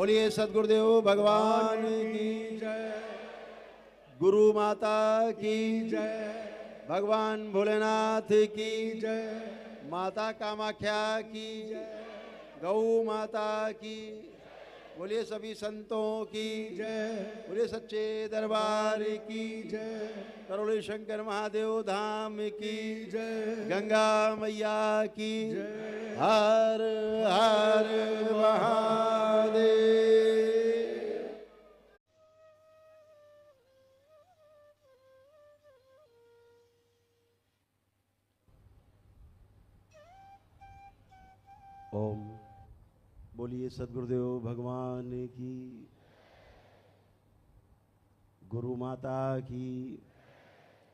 बोलिए सद्गुरुदेव भगवान की जय। गुरु माता की जय। भगवान भोलेनाथ की जय। माता कामाख्या की गौ माता की बोलिए सभी संतों की जय। बोलिए सच्चे दरबार की जय। करोली शंकर महादेव धाम की जय। गंगा मैया की जय। हर हर महादेव। ओम बोलिए सद्गुरुदेव भगवान की गुरु माता की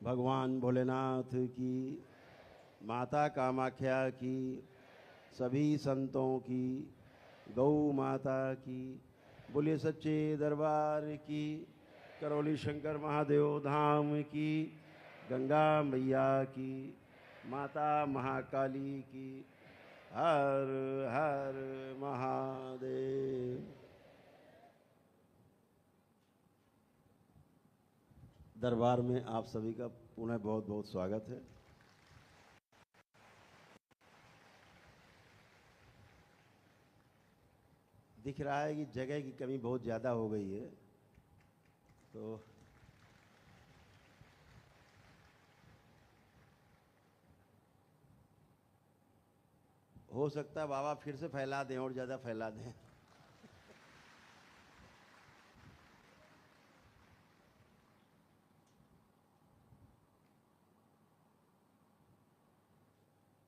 भगवान भोलेनाथ की माता कामाख्या की सभी संतों की गौ माता की बोलिए सच्चे दरबार की करौली शंकर महादेव धाम की गंगा मैया की माता महाकाली की हर हर महादेव। दरबार में आप सभी का पुनः बहुत बहुत स्वागत है। दिख रहा है कि जगह की कमी बहुत ज़्यादा हो गई है, तो हो सकता है बाबा फिर से फैला दें और ज़्यादा फैला दें।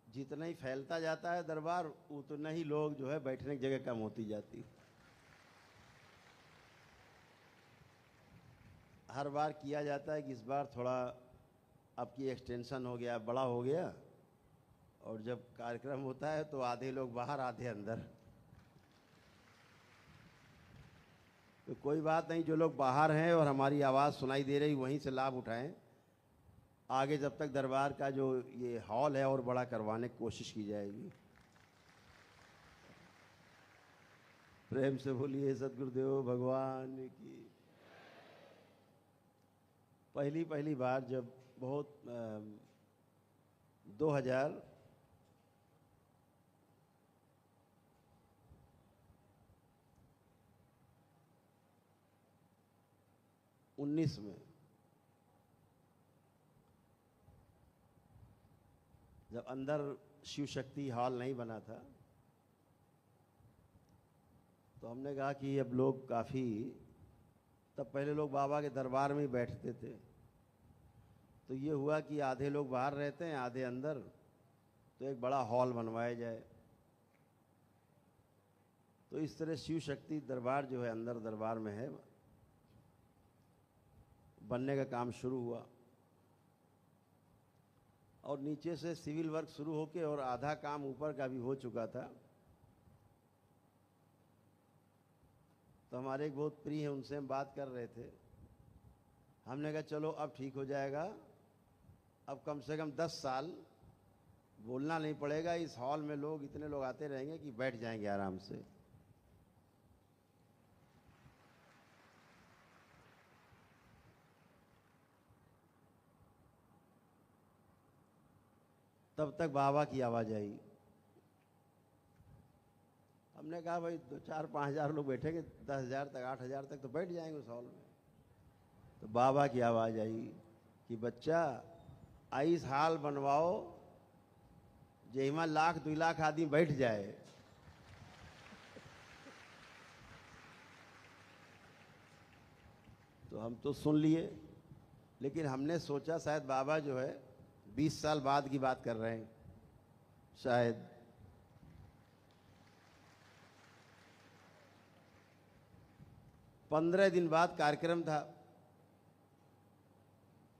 जितना ही फैलता जाता है दरबार उतना ही लोग जो है बैठने की जगह कम होती जाती। हर बार किया जाता है कि इस बार थोड़ा आपकी एक्सटेंशन हो गया, बड़ा हो गया, और जब कार्यक्रम होता है तो आधे लोग बाहर आधे अंदर। तो कोई बात नहीं, जो लोग बाहर हैं और हमारी आवाज़ सुनाई दे रही वहीं से लाभ उठाएं। आगे जब तक दरबार का जो ये हॉल है और बड़ा करवाने की कोशिश की जाएगी। प्रेम से बोलिए सद्गुरुदेव भगवान की। पहली बार जब बहुत 2019 में जब अंदर शिव शक्ति हॉल नहीं बना था तो हमने कहा कि अब लोग काफ़ी, तब पहले लोग बाबा के दरबार में ही बैठते थे, तो ये हुआ कि आधे लोग बाहर रहते हैं आधे अंदर, तो एक बड़ा हॉल बनवाया जाए। तो इस तरह शिव शक्ति दरबार जो है अंदर दरबार में है, बनने का काम शुरू हुआ और नीचे से सिविल वर्क शुरू होके और आधा काम ऊपर का भी हो चुका था। तो हमारे एक बहुत प्रिय हैं, उनसे हम बात कर रहे थे। हमने कहा चलो अब ठीक हो जाएगा, अब कम से कम 10 साल बोलना नहीं पड़ेगा, इस हॉल में लोग इतने लोग आते रहेंगे कि बैठ जाएंगे आराम से। तब तक बाबा की आवाज़ आई। हमने कहा भाई 2-4-5 हज़ार लोग बैठेंगे, 10,000 तक 8,000 तक तो बैठ जाएंगे उस हॉल में। तो बाबा की आवाज़ आई कि बच्चा इस हाल बनवाओ जहिमा 1,00,000-2 लाख आदमी बैठ जाए। तो हम तो सुन लिए, लेकिन हमने सोचा शायद बाबा जो है 20 साल बाद की बात कर रहे हैं, शायद। पंद्रह दिन बाद कार्यक्रम था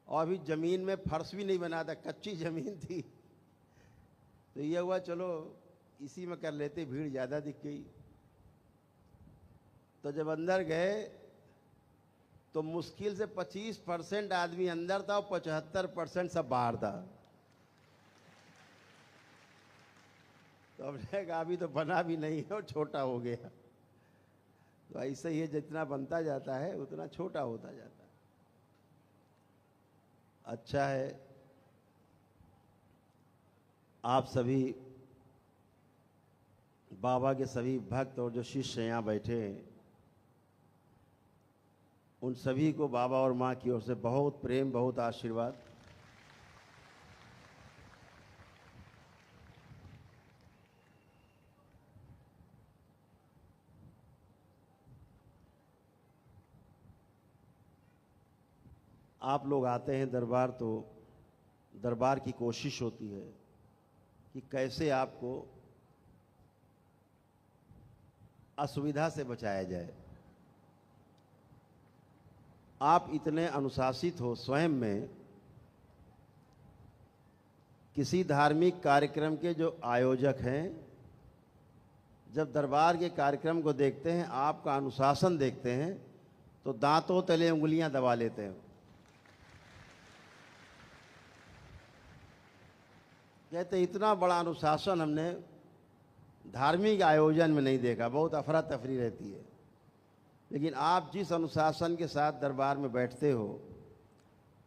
और अभी जमीन में फर्श भी नहीं बना था, कच्ची जमीन थी। तो ये हुआ चलो इसी में कर लेते, भीड़ ज़्यादा दिख गई। तो जब अंदर गए तो मुश्किल से 25% आदमी अंदर था और 75% सब बाहर था। तो हमने कहा अभी तो बना भी नहीं है और छोटा हो गया। तो ऐसे ही जितना बनता जाता है उतना छोटा होता जाता है। अच्छा है आप सभी बाबा के सभी भक्त और जो शिष्य यहाँ बैठे हैं उन सभी को बाबा और माँ की ओर से बहुत प्रेम, बहुत आशीर्वाद। आप लोग आते हैं दरबार तो दरबार की कोशिश होती है कि कैसे आपको असुविधा से बचाया जाए। आप इतने अनुशासित हो स्वयं में, किसी धार्मिक कार्यक्रम के जो आयोजक हैं जब दरबार के कार्यक्रम को देखते हैं, आपका अनुशासन देखते हैं तो दांतों तले उंगलियां दबा लेते हैं। कहते इतना बड़ा अनुशासन हमने धार्मिक आयोजन में नहीं देखा, बहुत अफरा तफरी रहती है। लेकिन आप जिस अनुशासन के साथ दरबार में बैठते हो,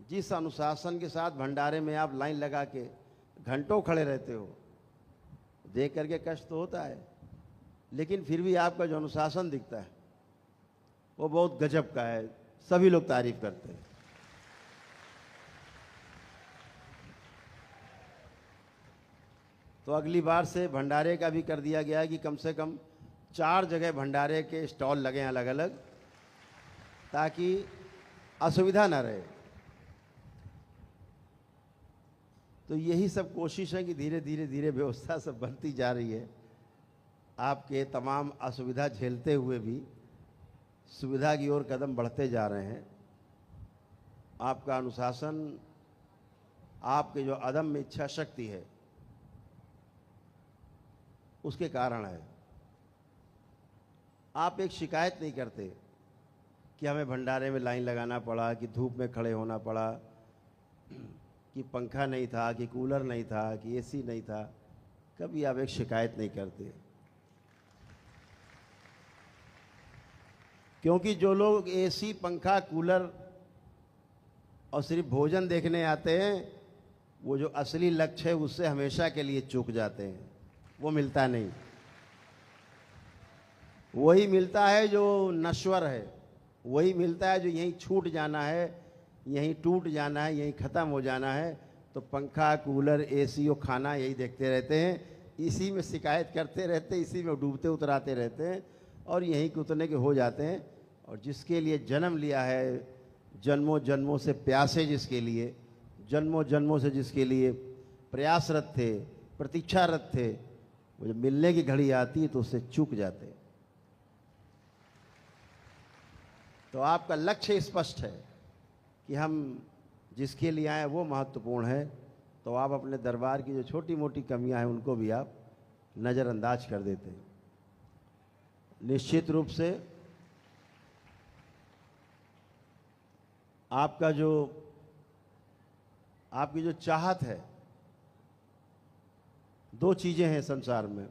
जिस अनुशासन के साथ भंडारे में आप लाइन लगा के घंटों खड़े रहते हो, देख करके कष्ट तो होता है, लेकिन फिर भी आपका जो अनुशासन दिखता है वो बहुत गजब का है, सभी लोग तारीफ करते हैं। तो अगली बार से भंडारे का भी कर दिया गया है कि कम से कम 4 जगह भंडारे के स्टॉल लगे हैं अलग अलग, ताकि असुविधा ना रहे। तो यही सब कोशिश है कि धीरे धीरे धीरे व्यवस्था सब बनती जा रही है। आपके तमाम असुविधा झेलते हुए भी सुविधा की ओर कदम बढ़ते जा रहे हैं। आपका अनुशासन, आपके जो अदम्य इच्छा शक्ति है उसके कारण है। आप एक शिकायत नहीं करते कि हमें भंडारे में लाइन लगाना पड़ा, कि धूप में खड़े होना पड़ा, कि पंखा नहीं था, कि कूलर नहीं था, कि एसी नहीं था। कभी आप एक शिकायत नहीं करते, क्योंकि जो लोग एसी, पंखा, कूलर और सिर्फ भोजन देखने आते हैं, वो जो असली लक्ष्य है उससे हमेशा के लिए चूक जाते हैं। वो मिलता नहीं। वही मिलता है जो नश्वर है, वही मिलता है जो यहीं छूट जाना है, यहीं टूट जाना है, यहीं ख़त्म हो जाना है। तो पंखा, कूलर, एसी और खाना यही देखते रहते हैं, इसी में शिकायत करते रहते हैं, इसी में डूबते उतराते रहते हैं और यहीं के उतरने के हो जाते हैं। और जिसके लिए जन्म लिया है, जन्मों जन्मों से प्यासे जिसके लिए, जन्मों जन्मों से जिसके लिए प्रयासरत थे, प्रतीक्षारत थे, वो जब मिलने की घड़ी आती है तो उससे चूक जाते हैं। तो आपका लक्ष्य स्पष्ट है कि हम जिसके लिए आए वो महत्वपूर्ण है। तो आप अपने दरबार की जो छोटी मोटी कमियां हैं उनको भी आप नज़रअंदाज कर देते हैं। निश्चित रूप से आपकी जो चाहत है, 2 चीजें हैं संसार में,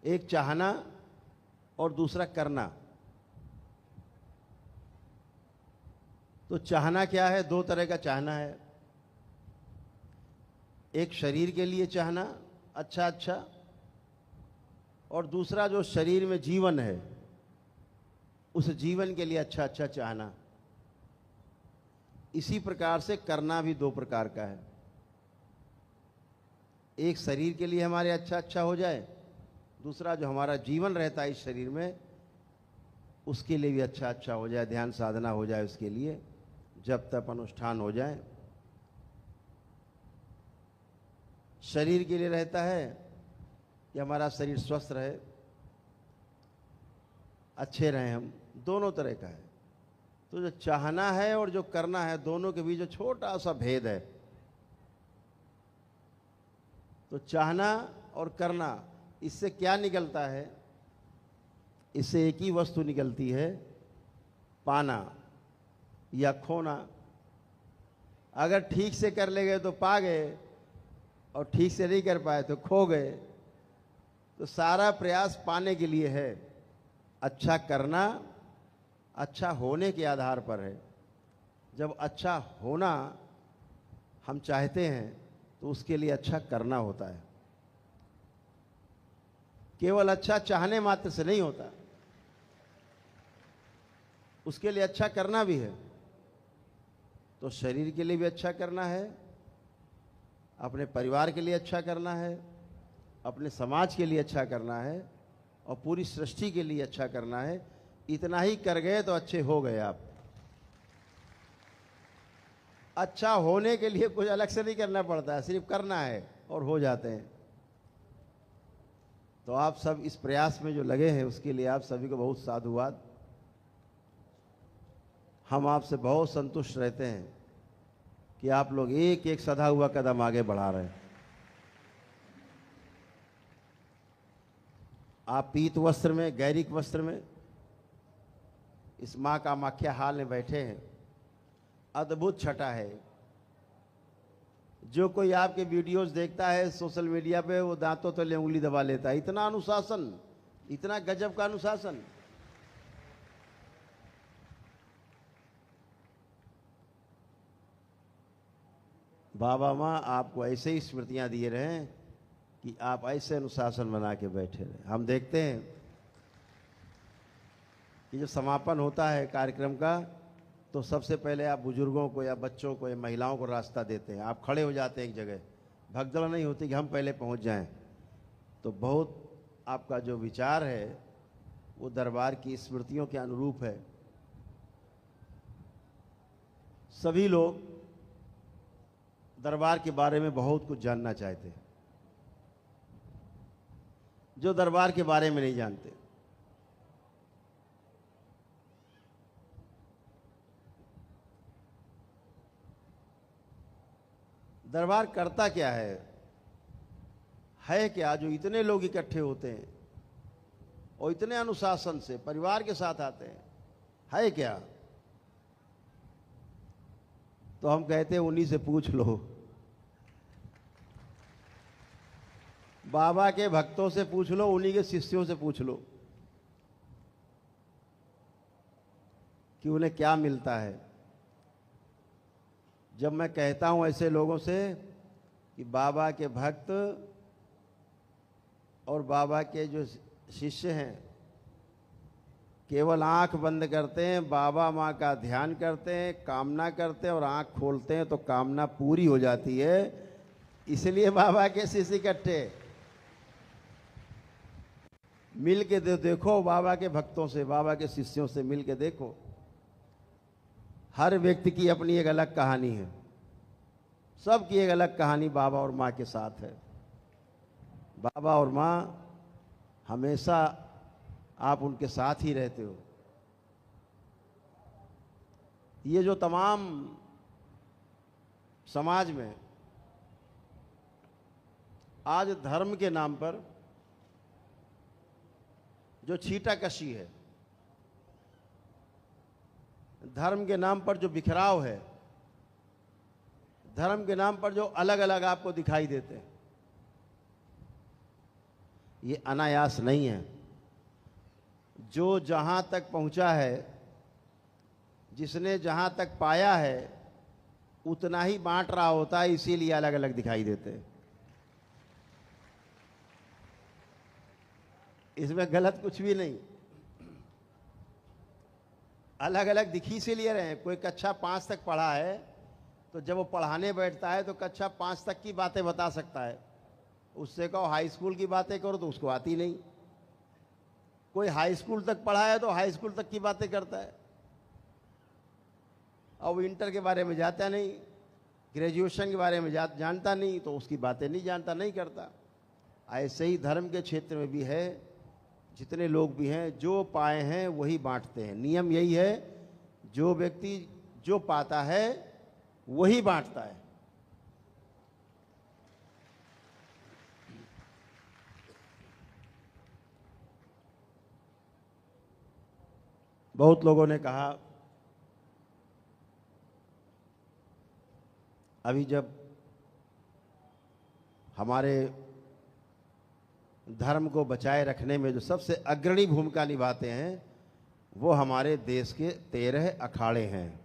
एक चाहना और दूसरा करना। तो चाहना क्या है? 2 तरह का चाहना है। एक शरीर के लिए चाहना अच्छा अच्छा, और दूसरा जो शरीर में जीवन है उस जीवन के लिए अच्छा अच्छा चाहना। इसी प्रकार से करना भी 2 प्रकार का है। एक शरीर के लिए हमारे अच्छा अच्छा हो जाए, दूसरा जो हमारा जीवन रहता है इस शरीर में उसके लिए भी अच्छा अच्छा हो जाए, ध्यान साधना हो जाए उसके लिए, जप तप अनुष्ठान हो जाए। शरीर के लिए रहता है कि हमारा शरीर स्वस्थ रहे, अच्छे रहें हम, दोनों तरह का है। तो जो चाहना है और जो करना है, दोनों के बीच जो छोटा सा भेद है। तो चाहना और करना, इससे क्या निकलता है? इससे एक ही वस्तु निकलती है, पाना या खोना। अगर ठीक से कर ले गए तो पा गए, और ठीक से नहीं कर पाए तो खो गए। तो सारा प्रयास पाने के लिए है। अच्छा करना अच्छा होने के आधार पर है। जब अच्छा होना हम चाहते हैं तो उसके लिए अच्छा करना होता है। केवल अच्छा चाहने मात्र से नहीं होता, उसके लिए अच्छा करना भी है। तो शरीर के लिए भी अच्छा करना है, अपने परिवार के लिए अच्छा करना है, अपने समाज के लिए अच्छा करना है और पूरी सृष्टि के लिए अच्छा करना है। इतना ही कर गए तो अच्छे हो गए आप। अच्छा होने के लिए कुछ अलग से नहीं करना पड़ता है, सिर्फ करना है और हो जाते हैं। तो आप सब इस प्रयास में जो लगे हैं उसके लिए आप सभी को बहुत साधुवाद। हम आपसे बहुत संतुष्ट रहते हैं कि आप लोग एक एक सधा हुआ कदम आगे बढ़ा रहे हैं। आप पीत वस्त्र में, गैरिक वस्त्र में इस मां कामाख्या हाल में बैठे हैं। अद्भुत छटा है। जो कोई आपके वीडियोस देखता है सोशल मीडिया पे, वो दांतों तले उंगली दबा लेता है। इतना अनुशासन, इतना गजब का अनुशासन। बाबा माँ आपको ऐसे ही स्मृतियां दिए रहे कि आप ऐसे अनुशासन बना के बैठे रहे। हम देखते हैं कि जब समापन होता है कार्यक्रम का तो सबसे पहले आप बुजुर्गों को या बच्चों को या महिलाओं को रास्ता देते हैं। आप खड़े हो जाते हैं एक जगह, भगदड़ नहीं होती कि हम पहले पहुंच जाएं। तो बहुत आपका जो विचार है वो दरबार की स्मृतियों के अनुरूप है। सभी लोग दरबार के बारे में बहुत कुछ जानना चाहते हैं, जो दरबार के बारे में नहीं जानते। दरबार करता क्या है क्या जो इतने लोग इकट्ठे होते हैं और इतने अनुशासन से परिवार के साथ आते हैं, है क्या? तो हम कहते हैं उन्हीं से पूछ लो। बाबा के भक्तों से पूछ लो, उन्हीं के शिष्यों से पूछ लो कि उन्हें क्या मिलता है। जब मैं कहता हूं ऐसे लोगों से कि बाबा के भक्त और बाबा के जो शिष्य हैं केवल आंख बंद करते हैं, बाबा माँ का ध्यान करते हैं, कामना करते हैं और आंख खोलते हैं तो कामना पूरी हो जाती है। इसलिए बाबा के शिष्य इकट्ठे। मिल के देखो बाबा के भक्तों से, बाबा के शिष्यों से मिल के देखो। हर व्यक्ति की अपनी एक अलग कहानी है, सबकी एक अलग कहानी बाबा और माँ के साथ है। बाबा और माँ हमेशा आप उनके साथ ही रहते हो। ये जो तमाम समाज में आज धर्म के नाम पर जो छीटाकशी है, धर्म के नाम पर जो बिखराव है, धर्म के नाम पर जो अलग अलग आपको दिखाई देते हैं, ये अनायास नहीं है। जो जहां तक पहुंचा है, जिसने जहां तक पाया है उतना ही बांट रहा होता है, इसीलिए अलग अलग दिखाई देते हैं। इसमें गलत कुछ भी नहीं। अलग अलग दिखी इसीलिए रहे हैं। कोई कक्षा 5 तक पढ़ा है तो जब वो पढ़ाने बैठता है तो कक्षा 5 तक की बातें बता सकता है। उससे कहो हाई स्कूल की बातें करो तो उसको आती नहीं। कोई हाई स्कूल तक पढ़ा है तो हाई स्कूल तक की बातें करता है और वो इंटर के बारे में जानता नहीं, ग्रेजुएशन के बारे में जानता नहीं, तो उसकी बातें नहीं जानता, नहीं करता। ऐसे ही धर्म के क्षेत्र में भी है। जितने लोग भी हैं जो पाए हैं वही बांटते हैं। नियम यही है, जो व्यक्ति जो पाता है वही बांटता है। बहुत लोगों ने कहा, अभी जब हमारे धर्म को बचाए रखने में जो सबसे अग्रणी भूमिका निभाते हैं वो हमारे देश के 13 अखाड़े हैं।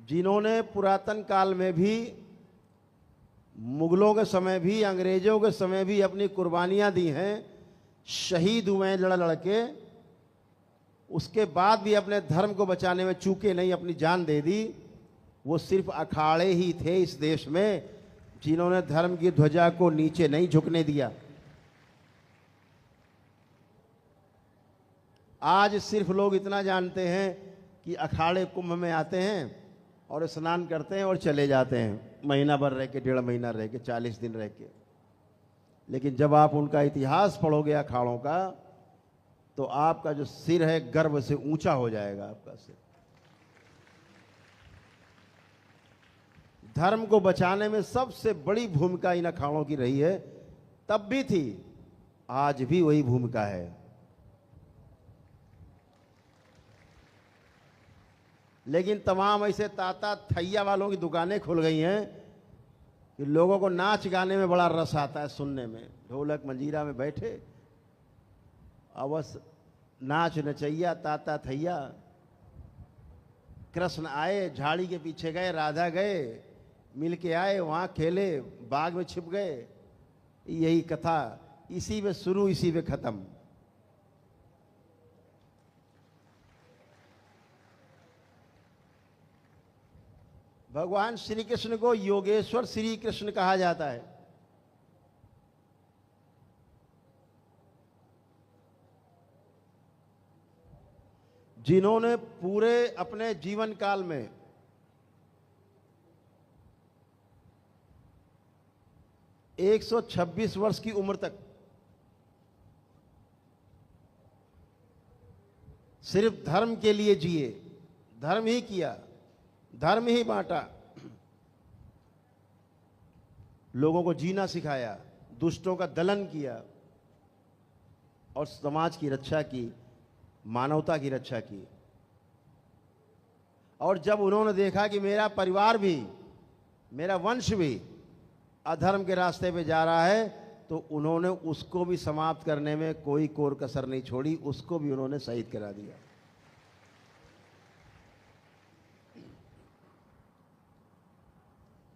जिन्होंने पुरातन काल में भी, मुगलों के समय भी, अंग्रेजों के समय भी अपनी कुर्बानियां दी हैं, शहीद हुए हैं लड़ लड़ के, उसके बाद भी अपने धर्म को बचाने में चूके नहीं, अपनी जान दे दी। वो सिर्फ अखाड़े ही थे इस देश में जिन्होंने धर्म की ध्वजा को नीचे नहीं झुकने दिया। आज सिर्फ लोग इतना जानते हैं कि अखाड़े कुंभ में आते हैं और स्नान करते हैं और चले जाते हैं, महीना भर रह के, 1.5 महीना रह के, 40 दिन रह के। लेकिन जब आप उनका इतिहास पढ़ोगे अखाड़ों का, तो आपका जो सिर है गर्व से ऊंचा हो जाएगा आपका सिर। धर्म को बचाने में सबसे बड़ी भूमिका इन अखाड़ों की रही है, तब भी थी, आज भी वही भूमिका है। लेकिन तमाम ऐसे ताता थैया वालों की दुकानें खुल गई हैं कि लोगों को नाच गाने में बड़ा रस आता है, सुनने में। ढोलक मंजीरा में बैठे, अवश्य नाच नचैया ताता थैया। कृष्ण आए, झाड़ी के पीछे गए, राधा गए, मिल के आए, वहां खेले, बाग में छिप गए। यही कथा, इसी में शुरू, इसी में खत्म। भगवान श्री कृष्ण को योगेश्वर श्री कृष्ण कहा जाता है। जिन्होंने पूरे अपने जीवन काल में एक 126 वर्ष की उम्र तक सिर्फ धर्म के लिए जिए, धर्म ही किया, धर्म ही बांटा, लोगों को जीना सिखाया, दुष्टों का दलन किया और समाज की रक्षा की, मानवता की रक्षा की। और जब उन्होंने देखा कि मेरा परिवार भी, मेरा वंश भी अधर्म के रास्ते पे जा रहा है, तो उन्होंने उसको भी समाप्त करने में कोई कोर कसर नहीं छोड़ी, उसको भी उन्होंने शहीद करा दिया।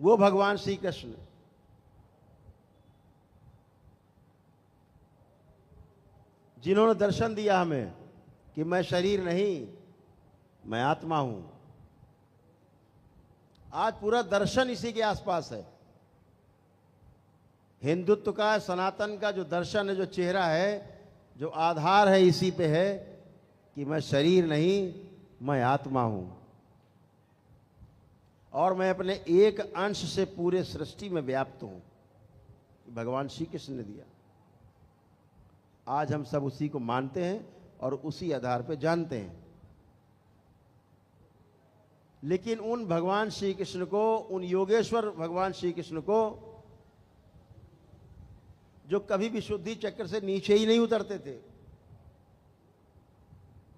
वो भगवान श्री कृष्ण जिन्होंने दर्शन दिया हमें कि मैं शरीर नहीं, मैं आत्मा हूं। आज पूरा दर्शन इसी के आसपास है। हिंदुत्व का, सनातन का जो दर्शन है, जो चेहरा है, जो आधार है, इसी पे है कि मैं शरीर नहीं, मैं आत्मा हूं और मैं अपने एक अंश से पूरे सृष्टि में व्याप्त हूं। भगवान श्री कृष्ण ने दिया। आज हम सब उसी को मानते हैं और उसी आधार पर जानते हैं। लेकिन उन भगवान श्री कृष्ण को, उन योगेश्वर भगवान श्री कृष्ण को, जो कभी विशुद्धि चक्र से नीचे ही नहीं उतरते थे,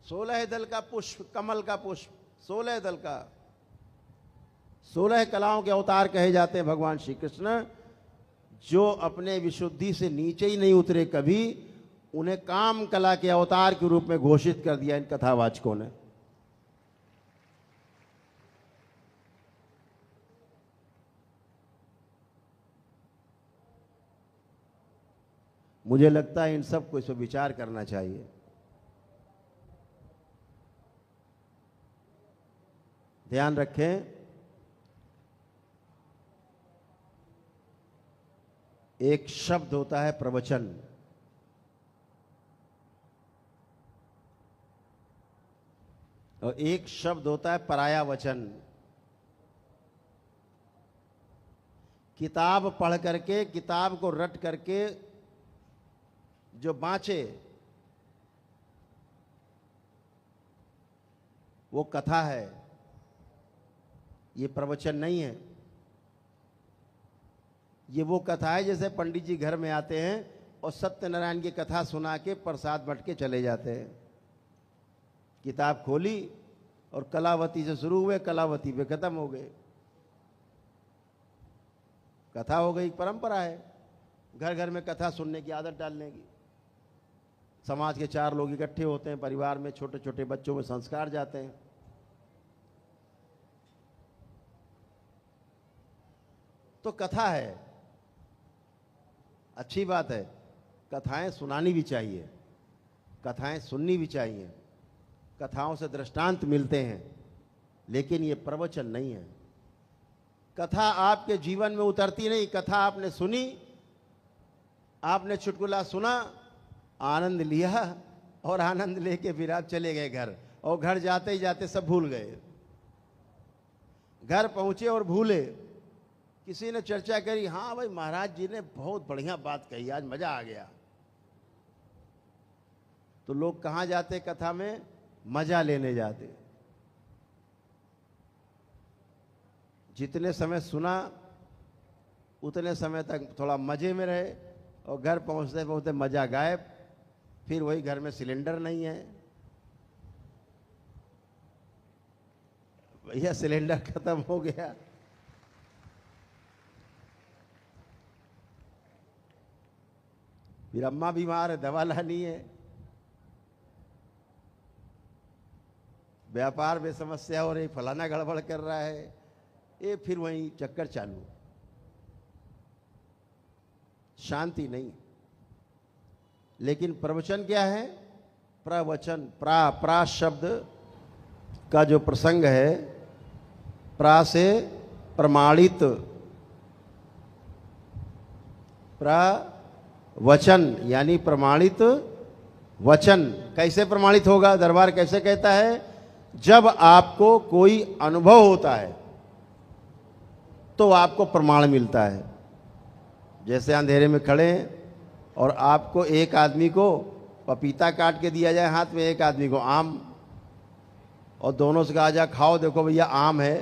16 दल का पुष्प, कमल का पुष्प, 16 दल का, 16 कलाओं के अवतार कहे जाते हैं भगवान श्री कृष्ण, जो अपने विशुद्धि से नीचे ही नहीं उतरे कभी, उन्हें काम कला के अवतार के रूप में घोषित कर दिया इन कथावाचकों ने। मुझे लगता है इन सबको इस पर विचार करना चाहिए। ध्यान रखें, एक शब्द होता है प्रवचन, और एक शब्द होता है पराया वचन। किताब पढ़ करके, किताब को रट करके जो बाँचे, वो कथा है, ये प्रवचन नहीं है। ये वो कथा है जैसे पंडित जी घर में आते हैं और सत्यनारायण की कथा सुना के प्रसाद बंट के चले जाते हैं। किताब खोली और कलावती से शुरू हुए, कलावती पे खत्म हो गए। कथा हो गई, परंपरा है। घर घर में कथा सुनने की आदत डालने की। समाज के 4 लोग इकट्ठे होते हैं, परिवार में छोटे छोटे बच्चों में संस्कार जाते हैं। तो कथा है, अच्छी बात है। कथाएं सुनानी भी चाहिए, कथाएं सुननी भी चाहिए, कथाओं से दृष्टांत मिलते हैं, लेकिन ये प्रवचन नहीं है। कथा आपके जीवन में उतरती नहीं। कथा आपने सुनी, आपने चुटकुला सुना, आनंद लिया और आनंद लेके फिर आप चले गए घर, और घर जाते ही जाते सब भूल गए। घर पहुंचे और भूले। किसी ने चर्चा करी, हाँ भाई महाराज जी ने बहुत बढ़िया बात कही, आज मजा आ गया। तो लोग कहां जाते कथा में? मजा लेने जाते। जितने समय सुना उतने समय तक थोड़ा मजे में रहे, और घर पहुंचते पहुंचते मजा गायब। फिर वही घर में सिलेंडर नहीं है, भैया सिलेंडर खत्म हो गया। फिर अम्मा बीमार है, दवा लानी है। व्यापार में समस्या हो रही, फलाना गड़बड़ कर रहा है, ये फिर वहीं चक्कर चालू। शांति नहीं। लेकिन प्रवचन क्या है? प्रवचन, प्रा शब्द का जो प्रसंग है, प्रा से प्रमाणित, प्रवचन यानी प्रमाणित वचन। कैसे प्रमाणित होगा? दरबार कैसे कहता है? जब आपको कोई अनुभव होता है तो आपको प्रमाण मिलता है। जैसे अंधेरे में खड़े हैं और आपको एक आदमी को पपीता काट के दिया जाए हाथ में, एक आदमी को आम, और दोनों से कहा जाए खाओ, देखो भैया आम है,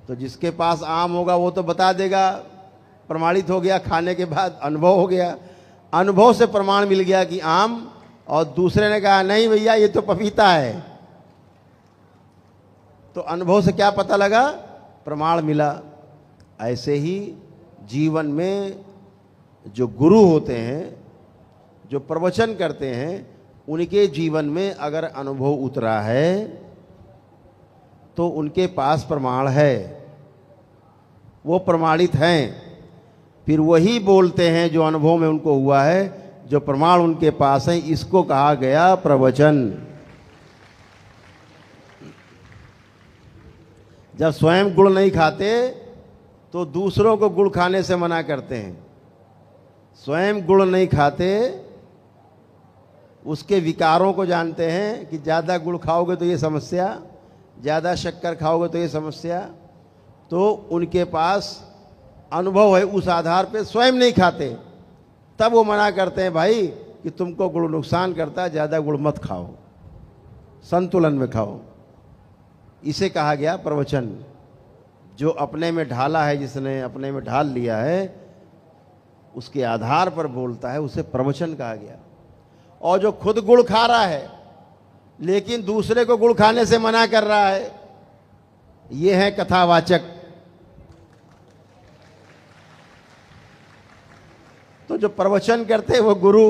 तो जिसके पास आम होगा वो तो बता देगा, प्रमाणित हो गया। खाने के बाद अनुभव हो गया, अनुभव से प्रमाण मिल गया कि आम, और दूसरे ने कहा नहीं भैया ये तो पपीता है, तो अनुभव से क्या पता लगा? प्रमाण मिला। ऐसे ही जीवन में जो गुरु होते हैं, जो प्रवचन करते हैं, उनके जीवन में अगर अनुभव उतरा है तो उनके पास प्रमाण है, वो प्रमाणित हैं। फिर वही बोलते हैं जो अनुभव में उनको हुआ है, जो प्रमाण उनके पास है। इसको कहा गया प्रवचन। जब स्वयं गुड़ नहीं खाते तो दूसरों को गुड़ खाने से मना करते हैं। स्वयं गुड़ नहीं खाते, उसके विकारों को जानते हैं कि ज़्यादा गुड़ खाओगे तो ये समस्या, ज़्यादा शक्कर खाओगे तो ये समस्या। तो उनके पास अनुभव है, उस आधार पे स्वयं नहीं खाते, तब वो मना करते हैं भाई कि तुमको गुड़ नुकसान करता है, ज़्यादा गुड़ मत खाओ, संतुलन में खाओ। इसे कहा गया प्रवचन। जो अपने में ढाला है, जिसने अपने में ढाल लिया है, उसके आधार पर बोलता है, उसे प्रवचन कहा गया। और जो खुद गुड़ खा रहा है लेकिन दूसरे को गुड़ खाने से मना कर रहा है, ये है कथावाचक। तो जो प्रवचन करते हैं वो गुरु,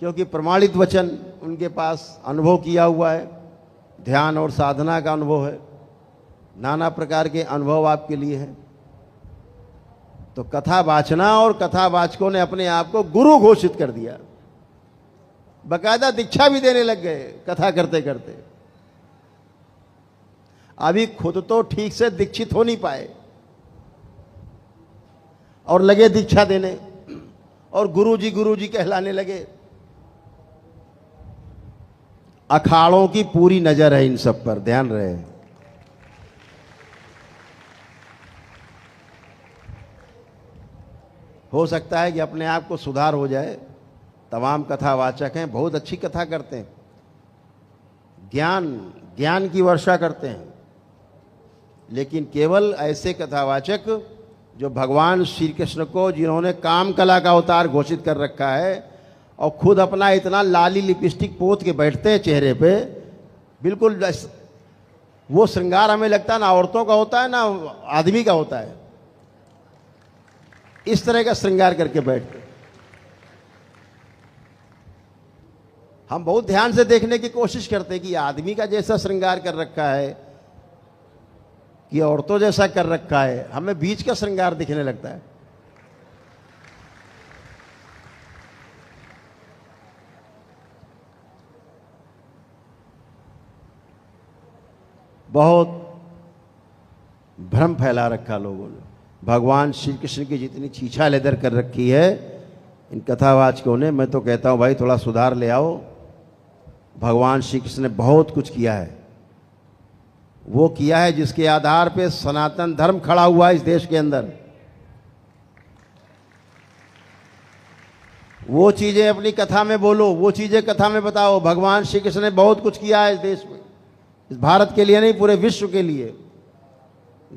क्योंकि प्रमाणित वचन उनके पास अनुभव किया हुआ है, ध्यान और साधना का अनुभव है, नाना प्रकार के अनुभव आपके लिए है। तो कथावाचना और कथावाचकों ने अपने आप को गुरु घोषित कर दिया, बकायदा दीक्षा भी देने लग गए कथा करते करते। अभी खुद तो ठीक से दीक्षित हो नहीं पाए और लगे दीक्षा देने, और गुरुजी कहलाने लगे। अखाड़ों की पूरी नजर है इन सब पर, ध्यान रहे। हो सकता है कि अपने आप को सुधार हो जाए। तमाम कथावाचक हैं, बहुत अच्छी कथा करते हैं, ज्ञान की वर्षा करते हैं, लेकिन केवल ऐसे कथावाचक जो भगवान श्री कृष्ण को, जिन्होंने काम कला का अवतार घोषित कर रखा है, और खुद अपना इतना लाली लिपस्टिक पोत के बैठते हैं चेहरे पे, बिल्कुल वो श्रृंगार हमें लगता है ना औरतों का होता है ना आदमी का होता है। इस तरह का श्रृंगार करके बैठते। हम बहुत ध्यान से देखने की कोशिश करते हैं कि आदमी का जैसा श्रृंगार कर रखा है कि औरतों जैसा कर रखा है, हमें बीच का श्रृंगार दिखने लगता है। बहुत भ्रम फैला रखा लोगों ने। भगवान श्री कृष्ण की जितनी छीछा लेदर कर रखी है इन कथावाचकों ने, मैं तो कहता हूं भाई थोड़ा सुधार ले आओ। भगवान श्री कृष्ण ने बहुत कुछ किया है, वो किया है जिसके आधार पे सनातन धर्म खड़ा हुआ है इस देश के अंदर। वो चीजें अपनी कथा में बोलो, वो चीजें कथा में बताओ। भगवान श्री कृष्ण ने बहुत कुछ किया है इस देश में, इस भारत के लिए नहीं, पूरे विश्व के लिए।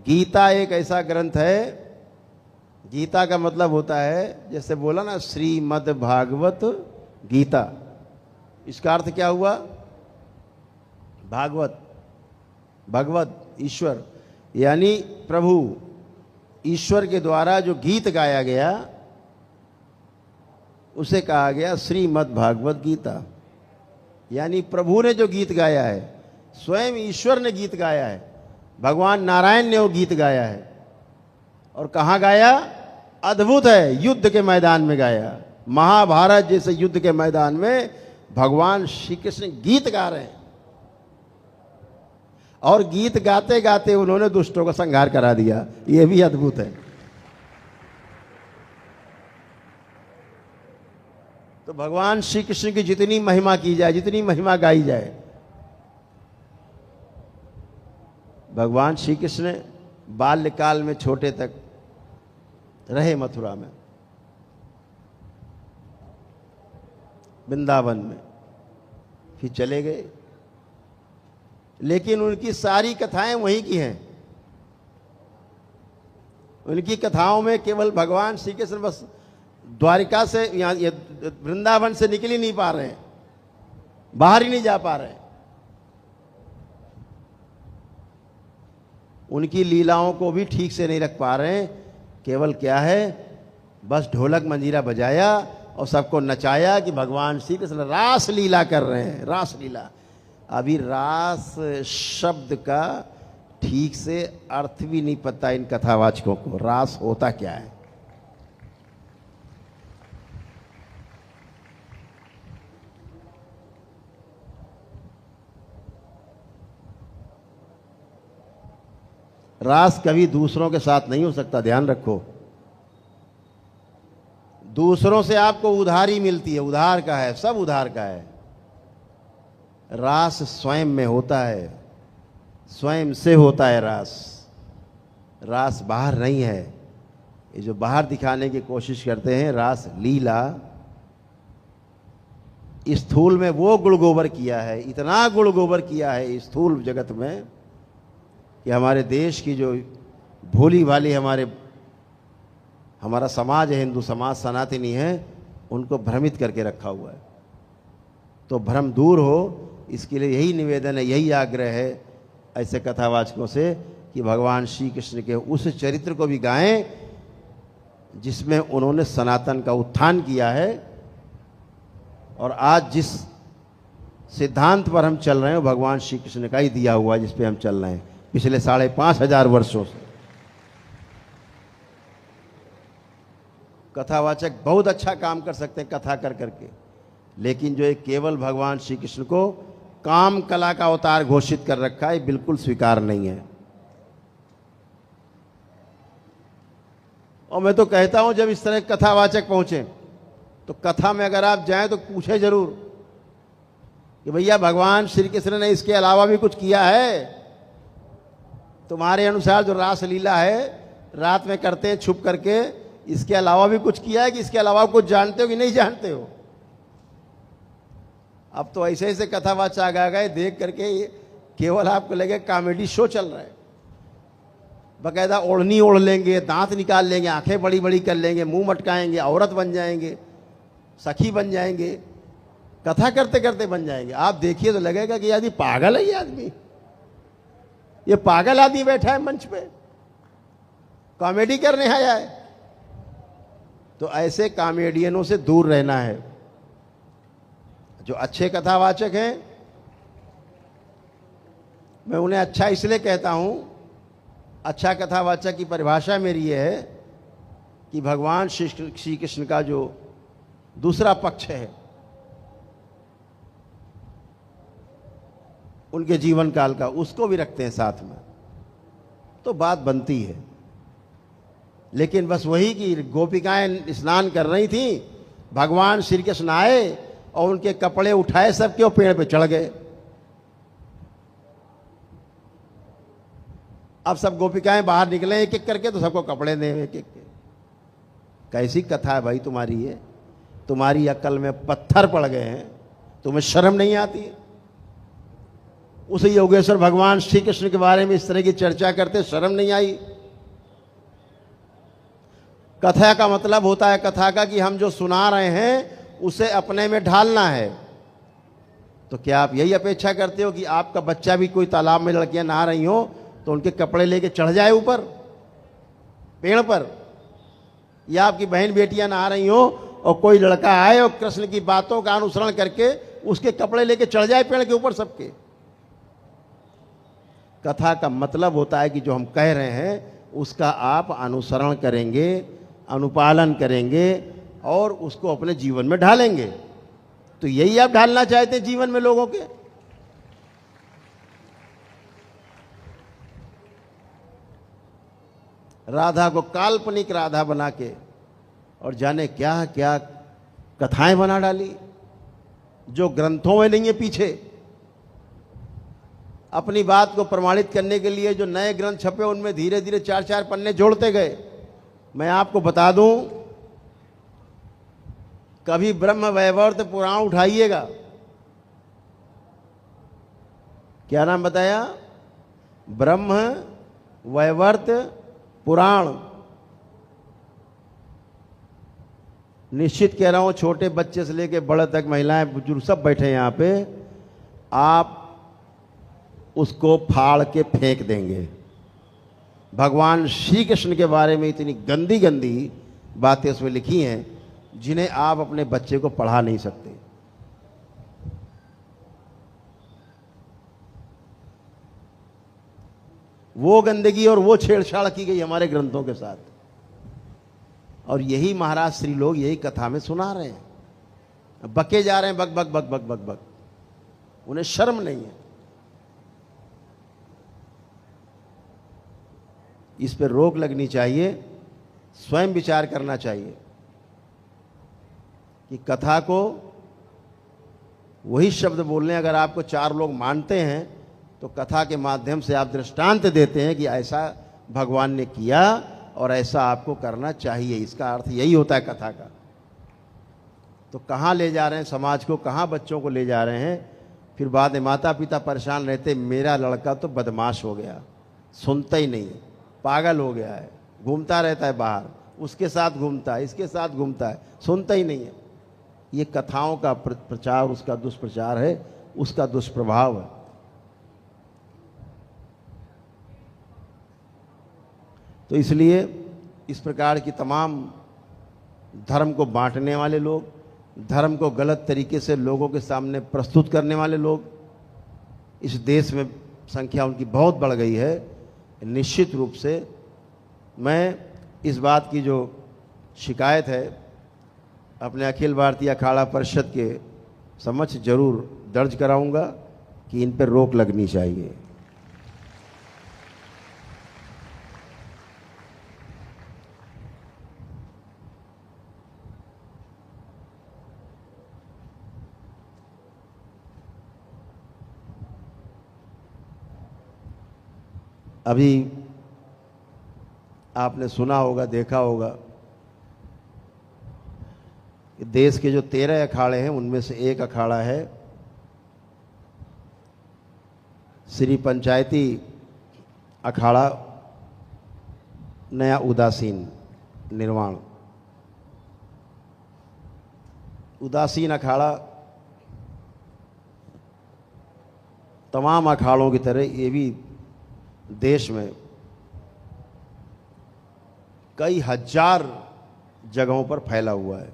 गीता एक ऐसा ग्रंथ है, गीता का मतलब होता है, जैसे बोला ना श्रीमद् भागवत गीता, इसका अर्थ क्या हुआ? भागवत, भगवत ईश्वर, यानी प्रभु ईश्वर के द्वारा जो गीत गाया गया उसे कहा गया श्रीमद् भागवत गीता। यानी प्रभु ने जो गीत गाया है, स्वयं ईश्वर ने गीत गाया है, भगवान नारायण ने वो गीत गाया है। और कहाँ गाया? अद्भुत है, युद्ध के मैदान में गाया। महाभारत जैसे युद्ध के मैदान में भगवान श्री कृष्ण गीत गा रहे हैं, और गीत गाते गाते उन्होंने दुष्टों का संहार करा दिया। यह भी अद्भुत है। तो भगवान श्री कृष्ण की जितनी महिमा की जाए, जितनी महिमा गाई जाए, भगवान श्री कृष्ण बाल्यकाल में छोटे तक रहे मथुरा में, वृंदावन में, फिर चले गए। लेकिन उनकी सारी कथाएं वहीं की हैं। उनकी कथाओं में केवल भगवान श्री कृष्ण बस द्वारिका से, यहाँ वृंदावन से निकल ही नहीं पा रहे हैं, बाहर ही नहीं जा पा रहे हैं। उनकी लीलाओं को भी ठीक से नहीं रख पा रहे हैं। केवल क्या है, बस ढोलक मंजीरा बजाया और सबको नचाया कि भगवान श्री कृष्ण रास लीला कर रहे हैं, रास लीला। अभी रास शब्द का ठीक से अर्थ भी नहीं पता इन कथावाचकों को, रास होता क्या है। रास कभी दूसरों के साथ नहीं हो सकता, ध्यान रखो। दूसरों से आपको उधारी मिलती है, उधार का है, सब उधार का है। रास स्वयं में होता है, स्वयं से होता है रास। रास बाहर नहीं है। ये जो बाहर दिखाने की कोशिश करते हैं रास लीला, स्थूल में वो गुड़ गोबर किया है, इतना गुड़ गोबर किया है स्थूल जगत में कि हमारे देश की जो भोली भाली हमारा समाज है, हिंदू समाज सनातनी है, उनको भ्रमित करके रखा हुआ है। तो भ्रम दूर हो, इसके लिए यही निवेदन है, यही आग्रह है ऐसे कथावाचकों से कि भगवान श्री कृष्ण के उस चरित्र को भी गाएं जिसमें उन्होंने सनातन का उत्थान किया है। और आज जिस सिद्धांत पर हम चल रहे हैं भगवान श्री कृष्ण का ही दिया हुआ है, जिस पे हम चल रहे हैं पिछले 5,500 वर्षों से। कथावाचक बहुत अच्छा काम कर सकते हैं कथा कर करके, लेकिन जो एक केवल भगवान श्री कृष्ण को काम कला का अवतार घोषित कर रखा है, बिल्कुल स्वीकार नहीं है। और मैं तो कहता हूं जब इस तरह कथावाचक पहुंचे तो कथा में अगर आप जाएं तो पूछे जरूर कि भैया भगवान श्री कृष्ण ने इसके अलावा भी कुछ किया है? तुम्हारे अनुसार जो रास लीला है रात में करते हैं छुप करके, इसके अलावा भी कुछ किया है कि इसके अलावा कुछ जानते हो कि नहीं जानते हो? अब तो ऐसे ऐसे कथावाचक आ गए देख करके केवल आपको लगे कॉमेडी शो चल रहा है। बकायदा ओढ़नी ओढ़ लेंगे, दांत निकाल लेंगे, आंखें बड़ी बड़ी कर लेंगे, मुंह मटकाएंगे, औरत बन जाएंगे, सखी बन जाएंगे, कथा करते करते बन जाएंगे। आप देखिए तो लगेगा कि यार ये पागल है, ये आदमी, ये पागल आदमी बैठा है मंच पे, कॉमेडी करने आया है। तो ऐसे कॉमेडियनों से दूर रहना है। जो अच्छे कथावाचक हैं, मैं उन्हें अच्छा इसलिए कहता हूं, अच्छा कथावाचक की परिभाषा मेरी ये है कि भगवान श्री कृष्ण का जो दूसरा पक्ष है, उनके जीवन काल का, उसको भी रखते हैं साथ में, तो बात बनती है। लेकिन बस वही कि गोपिकाएं स्नान कर रही थी, भगवान श्री कृष्ण आए और उनके कपड़े उठाए सबके और पेड़ पे चढ़ गए। अब सब गोपिकाएं बाहर निकले एक एक करके, तो सबको कपड़े दे एक एक के। कैसी कथा है भाई तुम्हारी ये? तुम्हारी अक्ल में पत्थर पड़ गए हैं, तुम्हें शर्म नहीं आती है? उस योगेश्वर भगवान श्री कृष्ण के बारे में इस तरह की चर्चा करते शर्म नहीं आई? कथा का मतलब होता है, कथा का, कि हम जो सुना रहे हैं उसे अपने में ढालना है। तो क्या आप यही अपेक्षा करते हो कि आपका बच्चा भी, कोई तालाब में लड़कियां नहा रही हो तो उनके कपड़े लेके चढ़ जाए ऊपर पेड़ पर? या आपकी बहन बेटियां नहा रही हो और कोई लड़का आए और कृष्ण की बातों का अनुसरण करके उसके कपड़े लेके चढ़ जाए पेड़ के ऊपर सबके? कथा का मतलब होता है कि जो हम कह रहे हैं उसका आप अनुसरण करेंगे, अनुपालन करेंगे और उसको अपने जीवन में ढालेंगे। तो यही आप ढालना चाहते हैं जीवन में लोगों के? राधा को काल्पनिक राधा बना के और जाने क्या क्या कथाएं बना डाली जो ग्रंथों में नहीं है। पीछे अपनी बात को प्रमाणित करने के लिए जो नए ग्रंथ छपे उनमें धीरे धीरे 4-4 पन्ने जोड़ते गए। मैं आपको बता दूं, कभी ब्रह्म वैवर्त पुराण उठाइएगा। क्या नाम बताया? ब्रह्म वैवर्त पुराण। निश्चित कह रहा हूं, छोटे बच्चे से लेकर बड़े तक, महिलाएं बुजुर्ग सब बैठे यहां पे, आप उसको फाड़ के फेंक देंगे। भगवान श्री कृष्ण के बारे में इतनी गंदी गंदी बातें उसमें लिखी हैं जिन्हें आप अपने बच्चे को पढ़ा नहीं सकते। वो गंदगी और वो छेड़छाड़ की गई हमारे ग्रंथों के साथ, और यही महाराज श्री लोग यही कथा में सुना रहे हैं। बके जा रहे हैं, बक बक बक बक बक बक। उन्हें शर्म नहीं है। इस पर रोक लगनी चाहिए, स्वयं विचार करना चाहिए कि कथा को वही शब्द बोलने, अगर आपको 4 लोग मानते हैं तो कथा के माध्यम से आप दृष्टांत देते हैं कि ऐसा भगवान ने किया और ऐसा आपको करना चाहिए। इसका अर्थ यही होता है कथा का। तो कहाँ ले जा रहे हैं समाज को, कहाँ बच्चों को ले जा रहे हैं? फिर बाद में माता पिता परेशान रहते, मेरा लड़का तो बदमाश हो गया, सुनता ही नहीं, पागल हो गया है, घूमता रहता है बाहर, उसके साथ घूमता है, इसके साथ घूमता है, सुनता ही नहीं है। ये कथाओं का प्रचार, उसका दुष्प्रचार है, उसका दुष्प्रभाव है। तो इसलिए इस प्रकार की तमाम धर्म को बांटने वाले लोग, धर्म को गलत तरीके से लोगों के सामने प्रस्तुत करने वाले लोग, इस देश में संख्या उनकी बहुत बढ़ गई है। निश्चित रूप से मैं इस बात की जो शिकायत है अपने अखिल भारतीय अखाड़ा परिषद के समक्ष जरूर दर्ज कराऊंगा कि इन पर रोक लगनी चाहिए। अभी आपने सुना होगा, देखा होगा कि देश के जो 13 अखाड़े हैं उनमें से एक अखाड़ा है श्री पंचायती अखाड़ा नया उदासीन निर्वाण। उदासीन अखाड़ा तमाम अखाड़ों की तरह ये भी देश में कई हजार जगहों पर फैला हुआ है।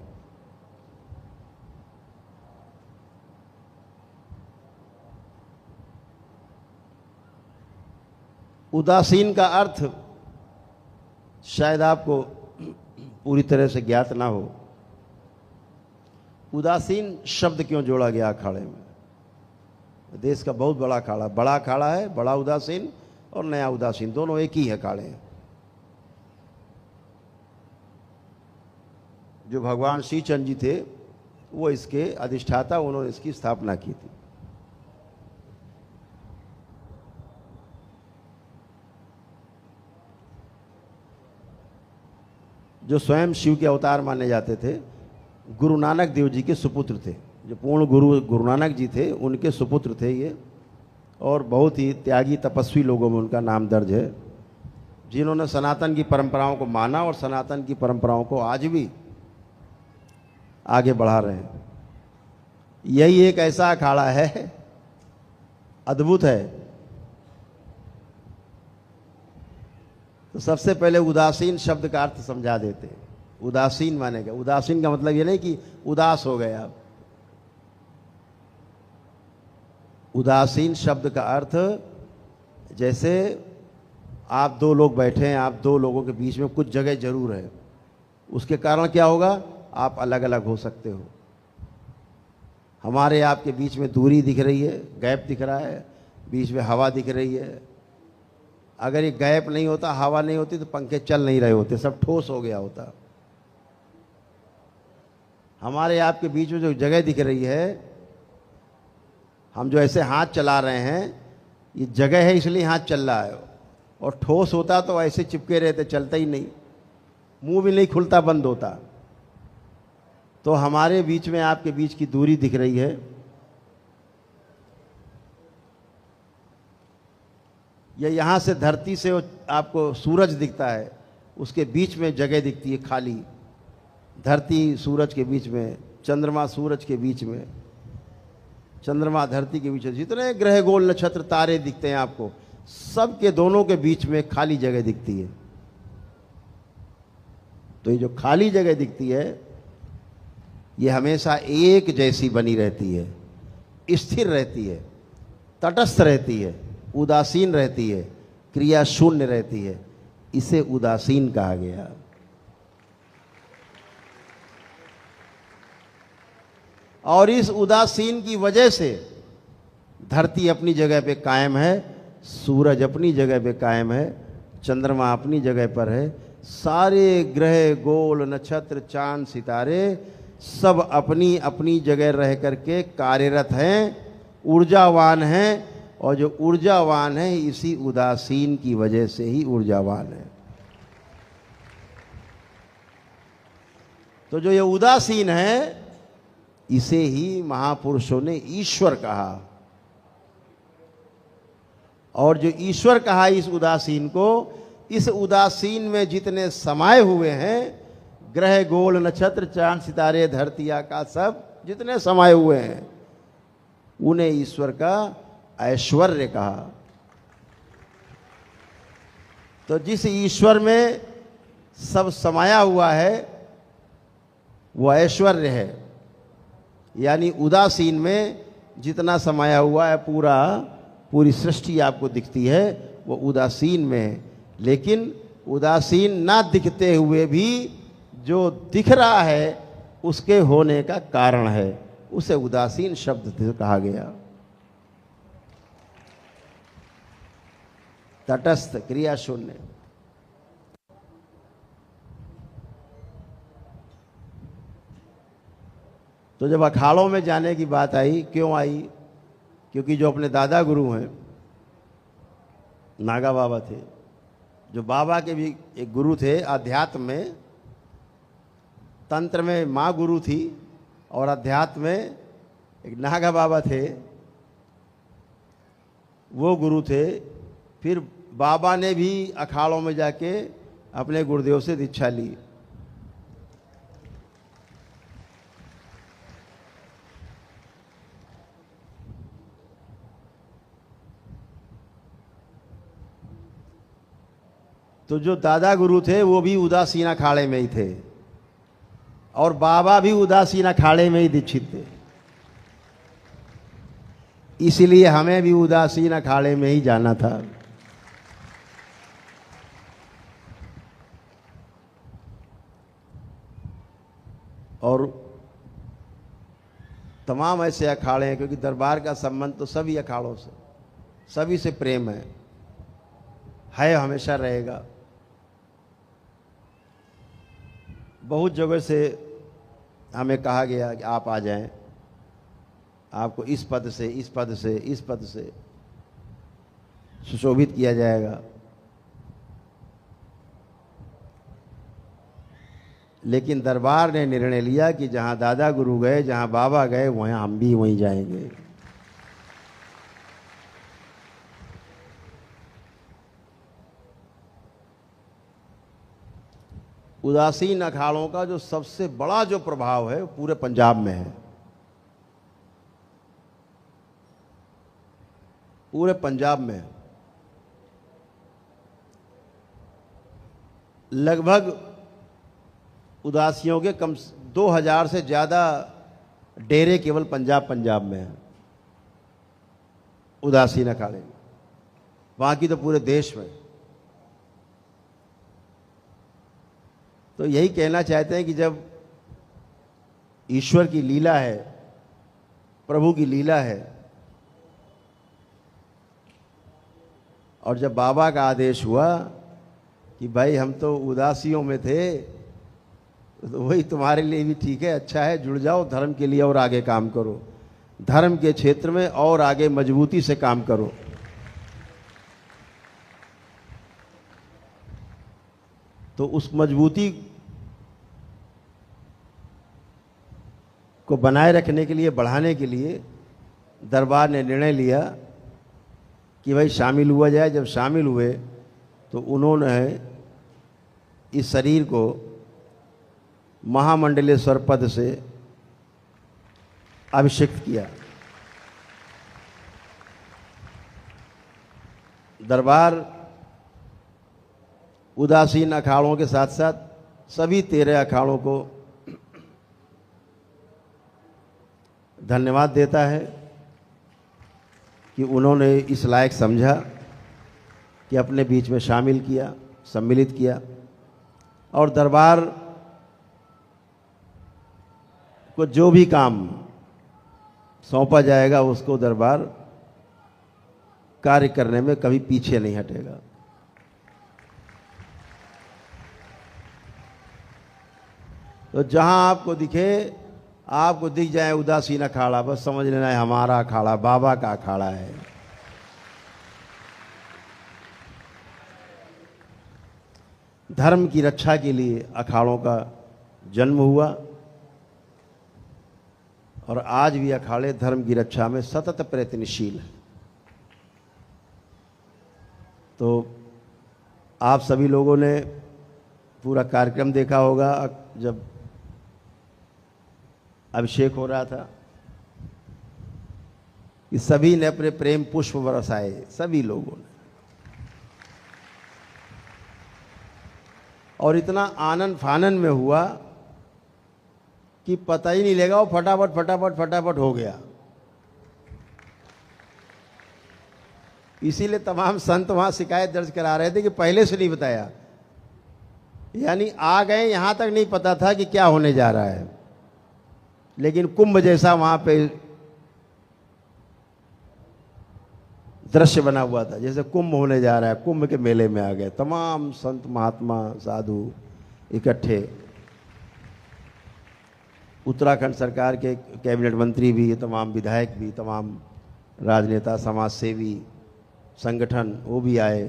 उदासीन का अर्थ शायद आपको पूरी तरह से ज्ञात ना हो। उदासीन शब्द क्यों जोड़ा गया अखाड़े में? देश का बहुत बड़ा अखाड़ा, बड़ा अखाड़ा है, बड़ा उदासीन और नया उदासीन, दोनों एक ही अखाड़े हैं। जो भगवान श्री चंद जी थे वो इसके अधिष्ठाता, उन्होंने इसकी स्थापना की थी। जो स्वयं शिव के अवतार माने जाते थे, गुरु नानक देव जी के सुपुत्र थे। जो पूर्ण गुरु नानक जी थे उनके सुपुत्र थे ये, और बहुत ही त्यागी तपस्वी लोगों में उनका नाम दर्ज है, जिन्होंने सनातन की परंपराओं को माना और सनातन की परंपराओं को आज भी आगे बढ़ा रहे हैं। यही एक ऐसा अखाड़ा है, अद्भुत है। तो सबसे पहले उदासीन शब्द का अर्थ समझा देते हैं। उदासीन माने क्या? उदासीन का मतलब ये नहीं कि उदास हो गए आप। उदासीन शब्द का अर्थ, जैसे आप दो लोग बैठे हैं, आप दो लोगों के बीच में कुछ जगह जरूर है, उसके कारण क्या होगा? आप अलग अलग हो सकते हो। हमारे आपके बीच में दूरी दिख रही है, गैप दिख रहा है, बीच में हवा दिख रही है। अगर ये गैप नहीं होता, हवा नहीं होती, तो पंखे चल नहीं रहे होते, सब ठोस हो गया होता। हमारे आपके बीच में जो जगह दिख रही है, हम जो ऐसे हाथ चला रहे हैं, ये जगह है इसलिए हाथ चल रहा है। और ठोस होता तो ऐसे चिपके रहते, चलता ही नहीं, मुंह भी नहीं खुलता, बंद होता। तो हमारे बीच में आपके बीच की दूरी दिख रही है। या यहाँ से धरती से आपको सूरज दिखता है, उसके बीच में जगह दिखती है खाली। धरती सूरज के बीच में, चंद्रमा सूरज के बीच में, चंद्रमा धरती के बीच में, जितने ग्रह गोल नक्षत्र तारे दिखते हैं आपको, सबके दोनों के बीच में खाली जगह दिखती है। तो ये जो खाली जगह दिखती है, ये हमेशा एक जैसी बनी रहती है, स्थिर रहती है, तटस्थ रहती है, उदासीन रहती है, क्रिया शून्य रहती है। इसे उदासीन कहा गया। और इस उदासीन की वजह से धरती अपनी जगह पे कायम है, सूरज अपनी जगह पे कायम है, चंद्रमा अपनी जगह पर है, सारे ग्रह गोल नक्षत्र चांद सितारे सब अपनी अपनी जगह रह करके कार्यरत हैं, ऊर्जावान हैं। और जो ऊर्जावान है, इसी उदासीन की वजह से ही ऊर्जावान है। तो जो ये उदासीन है, इसे ही महापुरुषों ने ईश्वर कहा। और जो ईश्वर कहा इस उदासीन को, इस उदासीन में जितने समाये हुए हैं, ग्रह गोल नक्षत्र चांद सितारे धरती आकाश सब जितने समाये हुए हैं, उन्हें ईश्वर का ऐश्वर्य कहा। तो जिस ईश्वर में सब समाया हुआ है वो ऐश्वर्य है। यानी उदासीन में जितना समाया हुआ है, पूरी सृष्टि आपको दिखती है, वो उदासीन में है। लेकिन उदासीन ना दिखते हुए भी जो दिख रहा है, उसके होने का कारण है, उसे उदासीन शब्द से कहा गया। तटस्थ, क्रिया शून्य। तो जब अखाड़ों में जाने की बात आई, क्यों आई? क्योंकि जो अपने दादा गुरु हैं, नागा बाबा थे, जो बाबा के भी एक गुरु थे अध्यात्म में। तंत्र में माँ गुरु थी और अध्यात्म में एक नागा बाबा थे, वो गुरु थे। फिर बाबा ने भी अखाड़ों में जाके अपने गुरुदेव से दीक्षा ली। तो जो दादा गुरु थे वो भी उदासीन अखाड़े में ही थे। और बाबा भी उदासीन अखाड़े में ही दीक्षित थे, इसलिए हमें भी उदासीन अखाड़े में ही जाना था। और तमाम ऐसे अखाड़े हैं, क्योंकि दरबार का संबंध तो सभी अखाड़ों से, सभी से प्रेम है, हमेशा रहेगा। बहुत जगह से हमें कहा गया कि आप आ जाएं, आपको इस पद से, इस पद से, इस पद से सुशोभित किया जाएगा। लेकिन दरबार ने निर्णय लिया कि जहां दादा गुरु गए, जहां बाबा गए, वहां हम भी वहीं जाएंगे। उदासीन अखाड़ों का जो सबसे बड़ा जो प्रभाव है, पूरे पंजाब में है। पूरे पंजाब में लगभग उदासियों के कम 2000 से ज़्यादा डेरे केवल पंजाब में हैं, उदासीन अखाड़े। बाकी तो पूरे देश में। तो यही कहना चाहते हैं कि जब ईश्वर की लीला है, प्रभु की लीला है, और जब बाबा का आदेश हुआ कि भाई हम तो उदासियों में थे, तो वही तुम्हारे लिए भी ठीक है, अच्छा है, जुड़ जाओ धर्म के लिए और आगे काम करो, धर्म के क्षेत्र में और आगे मजबूती से काम करो। तो उस मजबूती को बनाए रखने के लिए, बढ़ाने के लिए दरबार ने निर्णय लिया कि भाई शामिल हुआ जाए। जब शामिल हुए तो उन्होंने इस शरीर को महामंडलेश्वर पद से अभिषिक्त किया। दरबार उदासीन अखाड़ों के साथ साथ सभी 13 अखाड़ों को धन्यवाद देता है कि उन्होंने इस लायक समझा कि अपने बीच में शामिल किया, सम्मिलित किया। और दरबार को जो भी काम सौंपा जाएगा उसको दरबार कार्य करने में कभी पीछे नहीं हटेगा। तो जहां आपको दिखे, आपको दिख जाए उदासीन अखाड़ा, बस समझ लेना है हमारा अखाड़ा, बाबा का अखाड़ा है। धर्म की रक्षा के लिए अखाड़ों का जन्म हुआ और आज भी अखाड़े धर्म की रक्षा में सतत प्रयत्नशील हैं। तो आप सभी लोगों ने पूरा कार्यक्रम देखा होगा जब अभिषेक हो रहा था कि सभी ने अपने प्रेम पुष्प बरसाए, सभी लोगों ने। और इतना आनंद फानन में हुआ कि पता ही नहीं लगा, वो फटाफट फटाफट फटाफट हो गया। इसीलिए तमाम संत वहां शिकायत दर्ज करा रहे थे कि पहले से नहीं बताया, यानी आ गए, यहां तक नहीं पता था कि क्या होने जा रहा है। लेकिन कुंभ जैसा वहां पे दृश्य बना हुआ था, जैसे कुंभ होने जा रहा है, कुंभ के मेले में आ गए तमाम संत महात्मा साधु इकट्ठे। उत्तराखंड सरकार के कैबिनेट मंत्री भी, तमाम विधायक भी, तमाम राजनेता, समाज सेवी संगठन वो भी आए,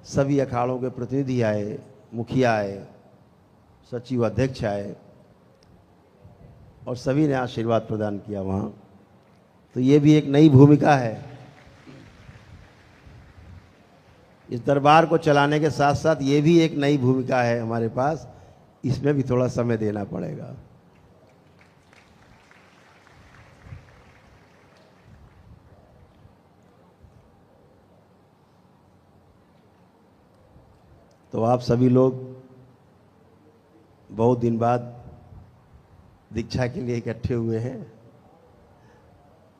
सभी अखाड़ों के प्रतिनिधि आए, मुखिया आए, सचिव अध्यक्ष आए और सभी ने आशीर्वाद प्रदान किया वहाँ। तो ये भी एक नई भूमिका है। इस दरबार को चलाने के साथ साथ ये भी एक नई भूमिका है हमारे पास, इसमें भी थोड़ा समय देना पड़ेगा। तो आप सभी लोग बहुत दिन बाद दीक्षा के लिए इकट्ठे हुए हैं,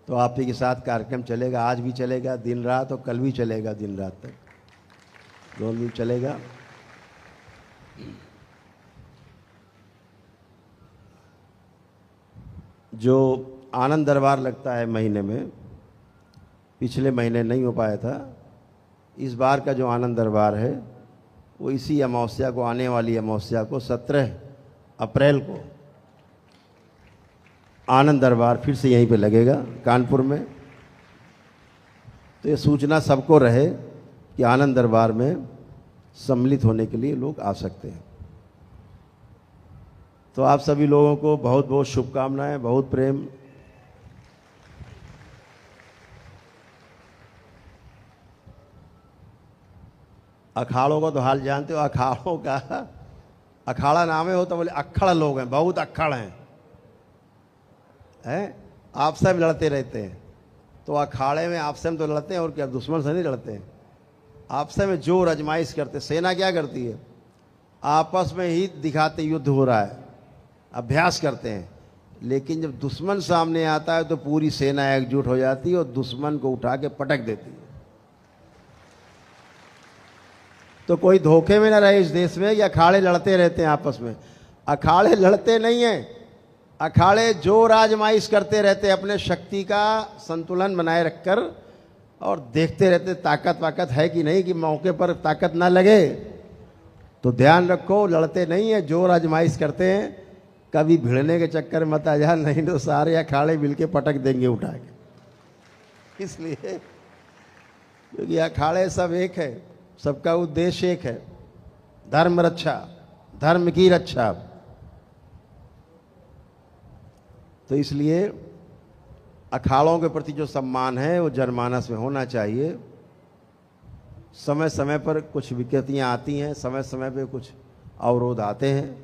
तो आप ही के साथ कार्यक्रम चलेगा, आज भी चलेगा दिन रात और कल भी चलेगा दिन रात तक, दोनों दिन चलेगा। जो आनंद दरबार लगता है महीने में, पिछले महीने नहीं हो पाया था, इस बार का जो आनंद दरबार है वो इसी अमावस्या को, आने वाली अमावस्या को 17 अप्रैल को आनंद दरबार फिर से यहीं पे लगेगा कानपुर में। तो ये सूचना सबको रहे कि आनंद दरबार में सम्मिलित होने के लिए लोग आ सकते हैं। तो आप सभी लोगों को बहुत बहुत शुभकामनाएं, बहुत प्रेम। अखाड़ों का तो हाल जानते हो, अखाड़ों का अखाड़ा नाम है, हो तो बोले अक्खड़ लोग हैं, बहुत अक्खड़ हैं, आपसे में लड़ते रहते हैं। तो अखाड़े में आपसे में तो लड़ते हैं, और क्या दुश्मन से नहीं लड़ते हैं, आपसे में जोर आजमाइश करते। सेना क्या करती है, आपस में ही दिखाते युद्ध हो रहा है, अभ्यास करते हैं। लेकिन जब दुश्मन सामने आता है तो पूरी सेना एकजुट हो जाती है और दुश्मन को उठा के पटक देती है। तो कोई धोखे में ना रहे इस देश में कि अखाड़े लड़ते रहते हैं आपस में। अखाड़े लड़ते नहीं हैं, अखाड़े जोर आजमाइश करते रहते हैं, अपने शक्ति का संतुलन बनाए रखकर, और देखते रहते ताकत वाकत है कि नहीं, कि मौके पर ताकत ना लगे। तो ध्यान रखो, लड़ते नहीं है, जोर आजमाइश करते हैं। कभी भिड़ने के चक्कर में मत आ जा, नहीं तो सारे अखाड़े मिलके पटक देंगे उठा के। इसलिए क्योंकि अखाड़े सब एक है, सबका उद्देश्य एक है, धर्म रक्षा, धर्म की रक्षा। तो इसलिए अखाड़ों के प्रति जो सम्मान है वो जनमानस में होना चाहिए। समय समय पर कुछ विकृतियां आती हैं, समय समय पर कुछ अवरोध आते हैं,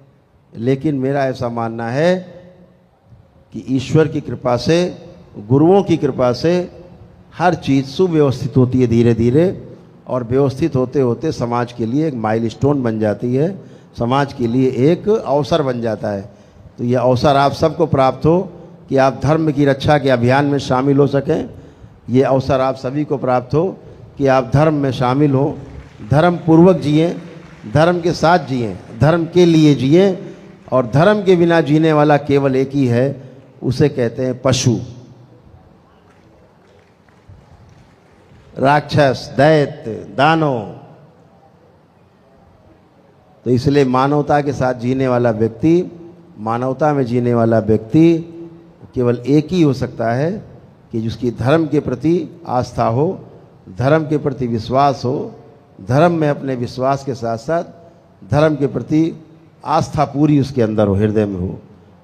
लेकिन मेरा ऐसा मानना है कि ईश्वर की कृपा से, गुरुओं की कृपा से हर चीज़ सुव्यवस्थित होती है धीरे धीरे, और व्यवस्थित होते होते समाज के लिए एक माइलस्टोन बन जाती है, समाज के लिए एक अवसर बन जाता है। तो ये अवसर आप सबको प्राप्त हो कि आप धर्म की रक्षा के अभियान में शामिल हो सकें। ये अवसर आप सभी को प्राप्त हो कि आप धर्म में शामिल हो, धर्म पूर्वक जिए, धर्म के साथ जिए, धर्म के लिए जिए। और धर्म के बिना जीने वाला केवल एक ही है, उसे कहते हैं पशु, राक्षस, दैत्य, दानव। तो इसलिए मानवता के साथ जीने वाला व्यक्ति, मानवता में जीने वाला व्यक्ति केवल एक ही हो सकता है कि जिसकी धर्म के प्रति आस्था हो, धर्म के प्रति विश्वास हो, धर्म में अपने विश्वास के साथ साथ धर्म के प्रति आस्था पूरी उसके अंदर हो, हृदय में हो।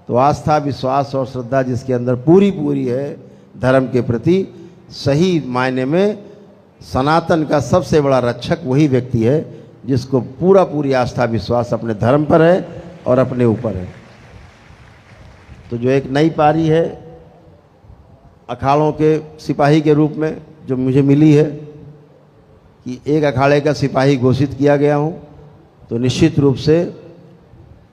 तो आस्था, विश्वास और श्रद्धा जिसके अंदर पूरी पूरी है धर्म के प्रति, सही मायने में सनातन का सबसे बड़ा रक्षक वही व्यक्ति है जिसको पूरा पूरी आस्था विश्वास अपने धर्म पर है और अपने ऊपर है। तो जो एक नई पारी है अखाड़ों के सिपाही के रूप में जो मुझे मिली है कि एक अखाड़े का सिपाही घोषित किया गया हूँ, तो निश्चित रूप से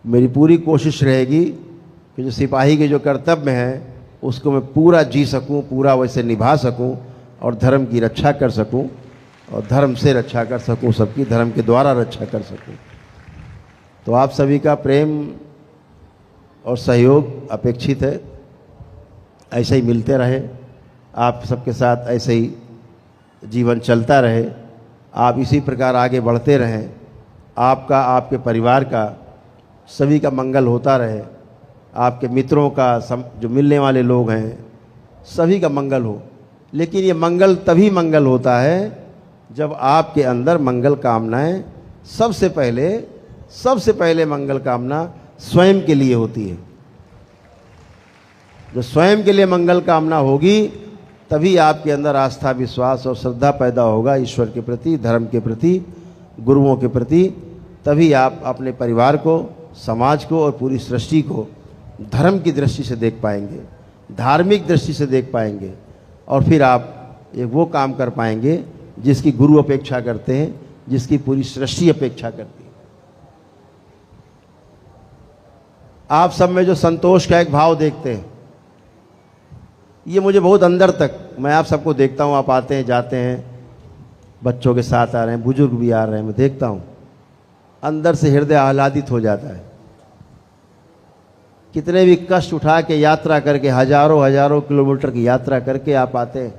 मेरी पूरी कोशिश रहेगी कि जो सिपाही के जो कर्तव्य हैं उसको मैं पूरा जी सकूं, पूरा वैसे निभा सकूं और धर्म की रक्षा कर सकूं और धर्म से रक्षा कर सकूं, सबकी धर्म के द्वारा रक्षा कर सकूं। तो आप सभी का प्रेम और सहयोग अपेक्षित है, ऐसे ही मिलते रहे, आप सबके साथ ऐसे ही जीवन चलता रहे, आप इसी प्रकार आगे बढ़ते रहें, आपका, आपके परिवार का, सभी का मंगल होता रहे, आपके मित्रों का, जो मिलने वाले लोग हैं सभी का मंगल हो। लेकिन ये मंगल तभी मंगल होता है जब आपके अंदर मंगल कामनाएं, सबसे पहले मंगल कामना स्वयं के लिए होती है। जो स्वयं के लिए मंगल कामना होगी तभी आपके अंदर आस्था, विश्वास और श्रद्धा पैदा होगा ईश्वर के प्रति, धर्म के प्रति, गुरुओं के प्रति। तभी आप अपने परिवार को, समाज को और पूरी सृष्टि को धर्म की दृष्टि से देख पाएंगे, धार्मिक दृष्टि से देख पाएंगे, और फिर आप एक वो काम कर पाएंगे जिसकी गुरु अपेक्षा करते हैं, जिसकी पूरी सृष्टि अपेक्षा करती है। आप सब में जो संतोष का एक भाव देखते हैं, ये मुझे बहुत अंदर तक, मैं आप सबको देखता हूँ, आप आते हैं जाते हैं, बच्चों के साथ आ रहे हैं, बुजुर्ग भी आ रहे हैं, मैं देखता हूँ, अंदर से हृदय आह्लादित हो जाता है। कितने भी कष्ट उठा के यात्रा करके, हजारों हजारों किलोमीटर की यात्रा करके आप आते हैं,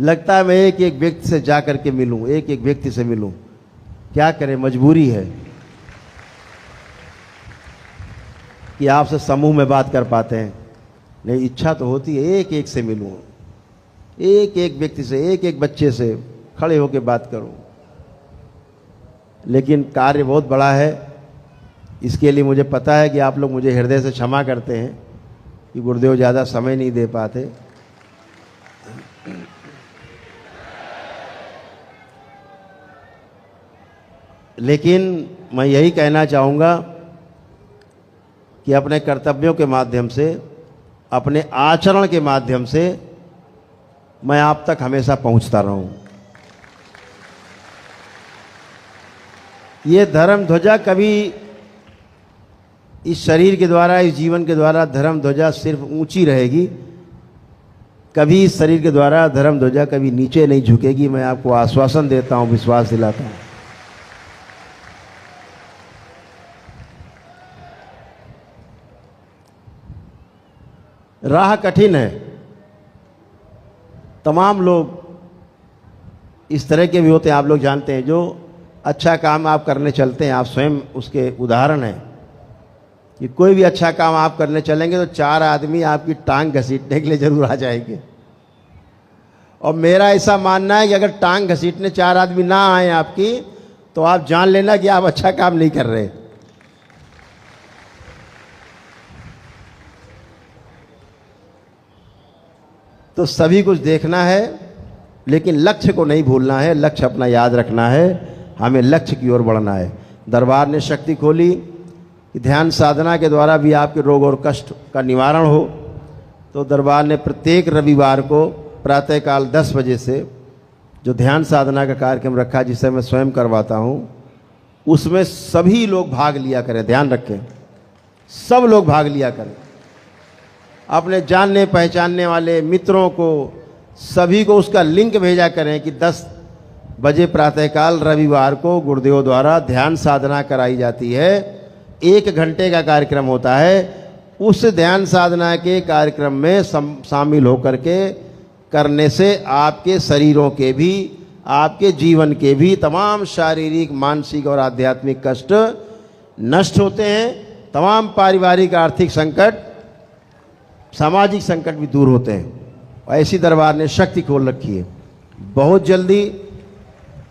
लगता है मैं एक एक व्यक्ति से जा करके मिलूं, एक एक व्यक्ति से मिलूं। क्या करें, मजबूरी है कि आपसे समूह में बात कर पाते हैं, नहीं इच्छा तो होती है एक एक से मिलूं, एक एक व्यक्ति से, एक एक बच्चे से खड़े होकर बात करूं। लेकिन कार्य बहुत बड़ा है, इसके लिए मुझे पता है कि आप लोग मुझे हृदय से क्षमा करते हैं कि गुरुदेव ज़्यादा समय नहीं दे पाते। लेकिन मैं यही कहना चाहूँगा कि अपने कर्तव्यों के माध्यम से, अपने आचरण के माध्यम से मैं आप तक हमेशा पहुँचता रहूँ। ये धर्म ध्वजा कभी इस शरीर के द्वारा, इस जीवन के द्वारा धर्म ध्वजा सिर्फ ऊंची रहेगी, कभी इस शरीर के द्वारा धर्म ध्वजा कभी नीचे नहीं झुकेगी। मैं आपको आश्वासन देता हूँ, विश्वास दिलाता हूँ। राह कठिन है, तमाम लोग इस तरह के भी होते हैं, आप लोग जानते हैं, जो अच्छा काम आप करने चलते हैं, आप स्वयं उसके उदाहरण हैं कि कोई भी अच्छा काम आप करने चलेंगे तो 4 आदमी आपकी टांग घसीटने के लिए जरूर आ जाएंगे। और मेरा ऐसा मानना है कि अगर टांग घसीटने 4 आदमी ना आए आपकी, तो आप जान लेना कि आप अच्छा काम नहीं कर रहे। तो सभी कुछ देखना है, लेकिन लक्ष्य को नहीं भूलना है, लक्ष्य अपना याद रखना है, हमें लक्ष्य की ओर बढ़ना है। दरबार ने शक्ति खोली कि ध्यान साधना के द्वारा भी आपके रोग और कष्ट का निवारण हो। तो दरबार ने प्रत्येक रविवार को प्रातःकाल 10 बजे से जो ध्यान साधना का कार्यक्रम रखा, जिसे मैं स्वयं करवाता हूँ, उसमें सभी लोग भाग लिया करें। ध्यान रखें, सब लोग भाग लिया करें, अपने जानने पहचानने वाले मित्रों को, सभी को उसका लिंक भेजा करें कि 10 बजे प्रातःकाल रविवार को गुरुदेव द्वारा ध्यान साधना कराई जाती है। 1 घंटे का कार्यक्रम होता है। उस ध्यान साधना के कार्यक्रम में शामिल होकर के करने से आपके शरीरों के भी, आपके जीवन के भी तमाम शारीरिक, मानसिक और आध्यात्मिक कष्ट नष्ट होते हैं। तमाम पारिवारिक आर्थिक संकट, सामाजिक संकट भी दूर होते हैं। ऐसी दरबार ने शक्ति खोल रखी है। बहुत जल्दी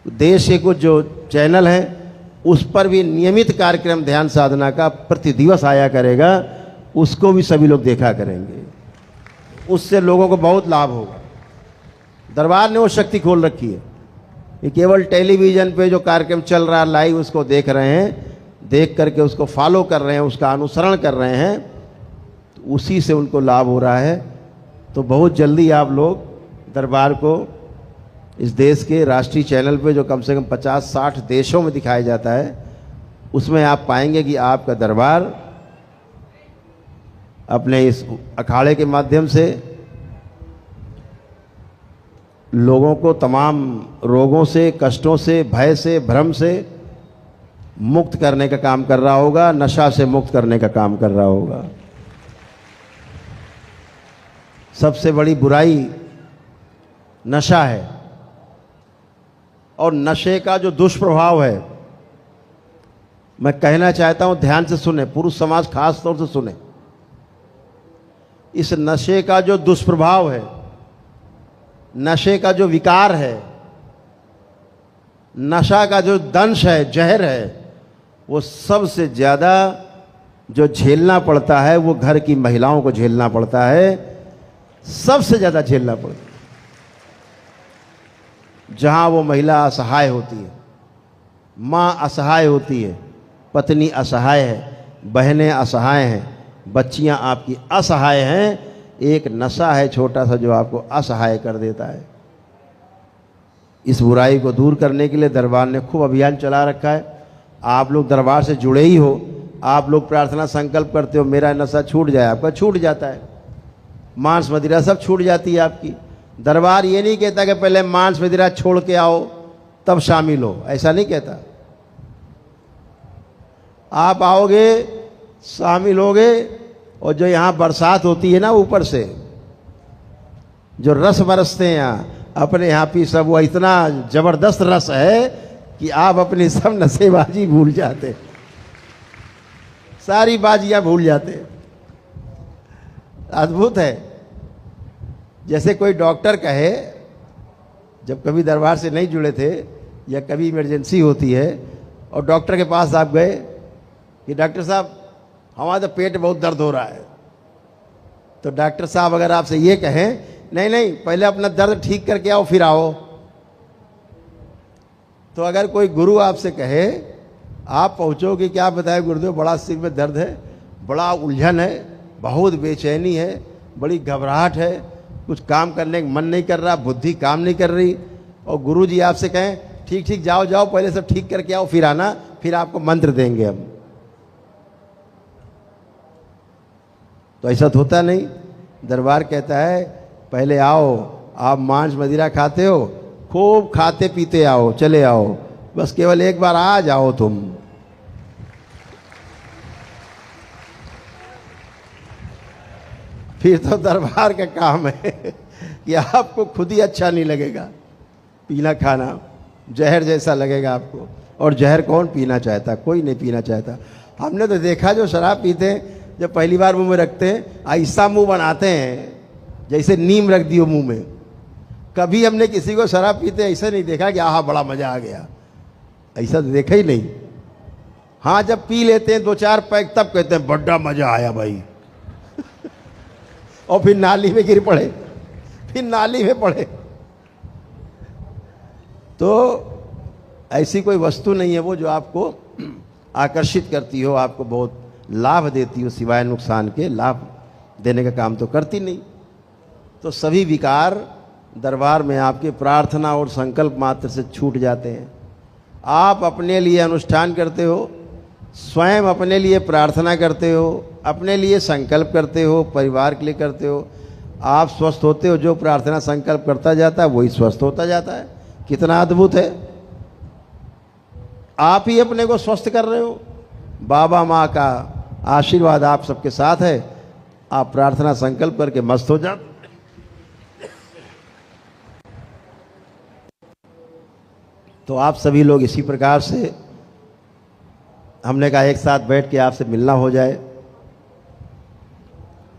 देश के कुछ जो चैनल हैं उस पर भी नियमित कार्यक्रम ध्यान साधना का प्रति दिवस आया करेगा, उसको भी सभी लोग देखा करेंगे, उससे लोगों को बहुत लाभ होगा। दरबार ने वो शक्ति खोल रखी है कि केवल टेलीविज़न पे जो कार्यक्रम चल रहा है लाइव, उसको देख रहे हैं, देख करके उसको फॉलो कर रहे हैं, उसका अनुसरण कर रहे हैं, तो उसी से उनको लाभ हो रहा है। तो बहुत जल्दी आप लोग दरबार को इस देश के राष्ट्रीय चैनल पे, जो कम से कम 50-60 देशों में दिखाया जाता है, उसमें आप पाएंगे कि आपका दरबार अपने इस अखाड़े के माध्यम से लोगों को तमाम रोगों से, कष्टों से, भय से, भ्रम से मुक्त करने का काम कर रहा होगा, नशा से मुक्त करने का काम कर रहा होगा। सबसे बड़ी बुराई नशा है, और नशे का जो दुष्प्रभाव है, मैं कहना चाहता हूं, ध्यान से सुने, पुरुष समाज खास तौर से सुने। इस नशे का जो दुष्प्रभाव है, नशे का जो विकार है, नशा का जो दंश है, जहर है, वो सबसे ज़्यादा जो झेलना पड़ता है वो घर की महिलाओं को झेलना पड़ता है, सबसे ज़्यादा झेलना पड़ता है। जहाँ वो महिला असहाय होती है, माँ असहाय होती है, पत्नी असहाय है, बहनें असहाय हैं, बच्चियाँ आपकी असहाय हैं, एक नशा है छोटा सा जो आपको असहाय कर देता है। इस बुराई को दूर करने के लिए दरबार ने खूब अभियान चला रखा है। आप लोग दरबार से जुड़े ही हो, आप लोग प्रार्थना संकल्प करते हो मेरा नशा छूट जाए, आपका छूट जाता है। मांस मदिरा सब छूट जाती है आपकी। दरबार ये नहीं कहता कि पहले मांस मदिरा छोड़ के आओ तब शामिल हो, ऐसा नहीं कहता। आप आओगे, शामिल होगे, और जो यहाँ बरसात होती है ना ऊपर से, जो रस बरसते हैं यहाँ अपने यहाँ पी सब, वो इतना जबरदस्त रस है कि आप अपनी सब नशेबाजी भूल जाते, सारी बाजियां भूल जाते। अद्भुत है। जैसे कोई डॉक्टर कहे, जब कभी दरबार से नहीं जुड़े थे या कभी इमरजेंसी होती है और डॉक्टर के पास आप गए कि डॉक्टर साहब हमारा तो पेट बहुत दर्द हो रहा है, तो डॉक्टर साहब अगर आपसे ये कहें नहीं नहीं पहले अपना दर्द ठीक करके आओ फिर आओ, तो अगर कोई गुरु आपसे कहे, आप पहुंचोगे क्या बताए गुरुदेव बड़ा सिर में दर्द है, बड़ा उलझन है, बहुत बेचैनी है, बड़ी घबराहट है, कुछ काम करने का मन नहीं कर रहा, बुद्धि काम नहीं कर रही, और गुरु जी आपसे कहें ठीक ठीक जाओ जाओ पहले सब ठीक करके आओ फिर आना, फिर आपको मंत्र देंगे हम, तो ऐसा तो होता नहीं। दरबार कहता है पहले आओ, आप मांस मदिरा खाते हो, खूब खाते पीते आओ, चले आओ, बस केवल एक बार आ जाओ तुम। फिर तो दरबार का काम है कि आपको खुद ही अच्छा नहीं लगेगा पीना खाना, जहर जैसा लगेगा आपको। और जहर कौन पीना चाहता, कोई नहीं पीना चाहता। हमने तो देखा जो शराब पीते हैं जब पहली बार मुंह में रखते हैं ऐसा मुंह बनाते हैं जैसे नीम रख दियो मुंह में। कभी हमने किसी को शराब पीते ऐसा नहीं देखा कि आहा बड़ा मजा आ गया, ऐसा तो देखा ही नहीं। हाँ जब पी लेते हैं 2-4 पैक तब कहते हैं बड़ा मजा आया भाई और फिर नाली में गिर पड़े, फिर नाली में पड़े। तो ऐसी कोई वस्तु नहीं है वो जो आपको आकर्षित करती हो, आपको बहुत लाभ देती हो, सिवाय नुकसान के लाभ देने का काम तो करती नहीं। तो सभी विकार दरबार में आपके प्रार्थना और संकल्प मात्र से छूट जाते हैं। आप अपने लिए अनुष्ठान करते हो, स्वयं अपने लिए प्रार्थना करते हो, अपने लिए संकल्प करते हो, परिवार के लिए करते हो, आप स्वस्थ होते हो। जो प्रार्थना संकल्प करता जाता है वही स्वस्थ होता जाता है। कितना अद्भुत है। आप ही अपने को स्वस्थ कर रहे हो, बाबा माँ का आशीर्वाद आप सबके साथ है। आप प्रार्थना संकल्प करके मस्त हो जाते। तो आप सभी लोग इसी प्रकार से, हमने कहा एक साथ बैठ के आपसे मिलना हो जाए,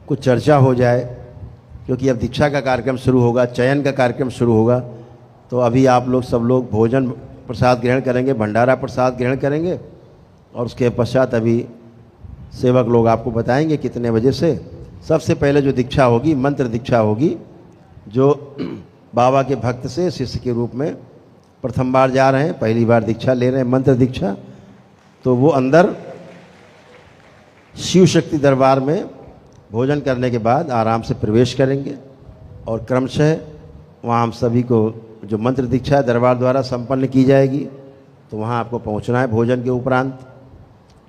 कुछ चर्चा हो जाए, क्योंकि अब दीक्षा का कार्यक्रम शुरू होगा, चयन का कार्यक्रम शुरू होगा। तो अभी आप लोग सब लोग भोजन प्रसाद ग्रहण करेंगे, भंडारा प्रसाद ग्रहण करेंगे, और उसके पश्चात अभी सेवक लोग आपको बताएंगे कितने बजे से। सबसे पहले जो दीक्षा होगी मंत्र दीक्षा होगी, जो बाबा के भक्त से शिष्य के रूप में प्रथम बार जा रहे हैं, पहली बार दीक्षा ले रहे हैं, मंत्र दीक्षा। तो वो अंदर शिव शक्ति दरबार में भोजन करने के बाद आराम से प्रवेश करेंगे, और क्रमशः वहाँ हम सभी को जो मंत्र दीक्षा दरबार द्वारा संपन्न की जाएगी, तो वहाँ आपको पहुँचना है भोजन के उपरांत।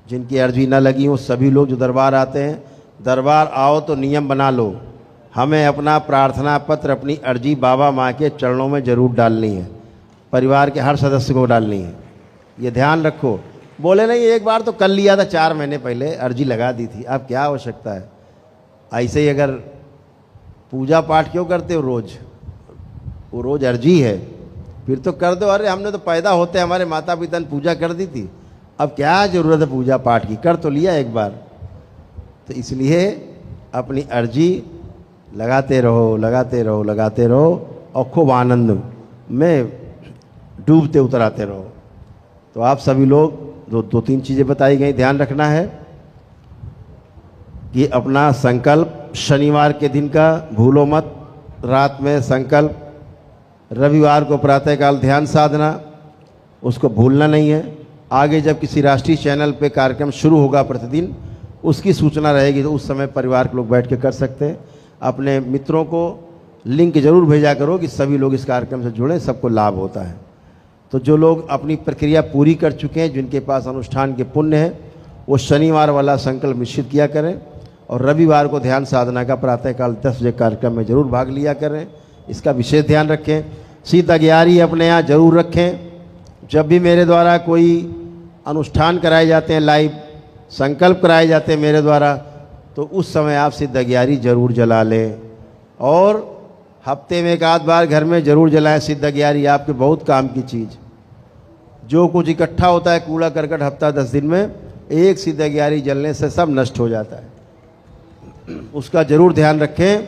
जिनकी अर्जी न लगी हो सभी लोग जो दरबार आते हैं, दरबार आओ तो नियम बना लो, हमें अपना प्रार्थना पत्र, अपनी अर्जी बाबा माँ के चरणों में जरूर डालनी है, परिवार के हर सदस्य को डालनी है, ये ध्यान रखो। बोले नहीं एक बार तो कर लिया था, 4 महीने पहले अर्जी लगा दी थी, अब क्या आवश्यकता है। ऐसे ही अगर पूजा पाठ क्यों करते हो रोज़, वो रोज़ अर्जी है, फिर तो कर दो। अरे हमने तो पैदा होते हमारे माता पिता ने पूजा कर दी थी, अब क्या ज़रूरत है पूजा पाठ की, कर तो लिया एक बार। तो इसलिए अपनी अर्जी लगाते रहो, लगाते रहो, लगाते रहो, और खूब आनंद में डूबते उतराते रहो। तो आप सभी लोग दो 3 चीज़ें बताई गई, ध्यान रखना है कि अपना संकल्प शनिवार के दिन का भूलो मत, रात में संकल्प, रविवार को प्रातःकाल ध्यान साधना, उसको भूलना नहीं है। आगे जब किसी राष्ट्रीय चैनल पे कार्यक्रम शुरू होगा प्रतिदिन, उसकी सूचना रहेगी, तो उस समय परिवार के लोग बैठ के कर सकते हैं। अपने मित्रों को लिंक जरूर भेजा करो कि सभी लोग इस कार्यक्रम से जुड़ें, सबको लाभ होता है। तो जो लोग अपनी प्रक्रिया पूरी कर चुके हैं, जिनके पास अनुष्ठान के पुण्य है, वो शनिवार वाला संकल्प निश्चित किया करें और रविवार को ध्यान साधना का प्रातःकाल 10 बजे कार्यक्रम में जरूर भाग लिया करें। इसका विशेष ध्यान रखें। शीत अग्यारी अपने यहाँ जरूर रखें। जब भी मेरे द्वारा कोई अनुष्ठान कराए जाते हैं, लाइव संकल्प कराए जाते हैं मेरे द्वारा, तो उस समय आप सिद्ध अग्यारी जरूर जला लें और हफ्ते में एक आध बार घर में जरूर जलाएं। सिद्ध अग्यारी आपके बहुत काम की चीज़। जो कुछ इकट्ठा होता है कूड़ा करकट हफ्ता 10 दिन में, एक सिद्ध अग्यारी जलने से सब नष्ट हो जाता है। उसका जरूर ध्यान रखें।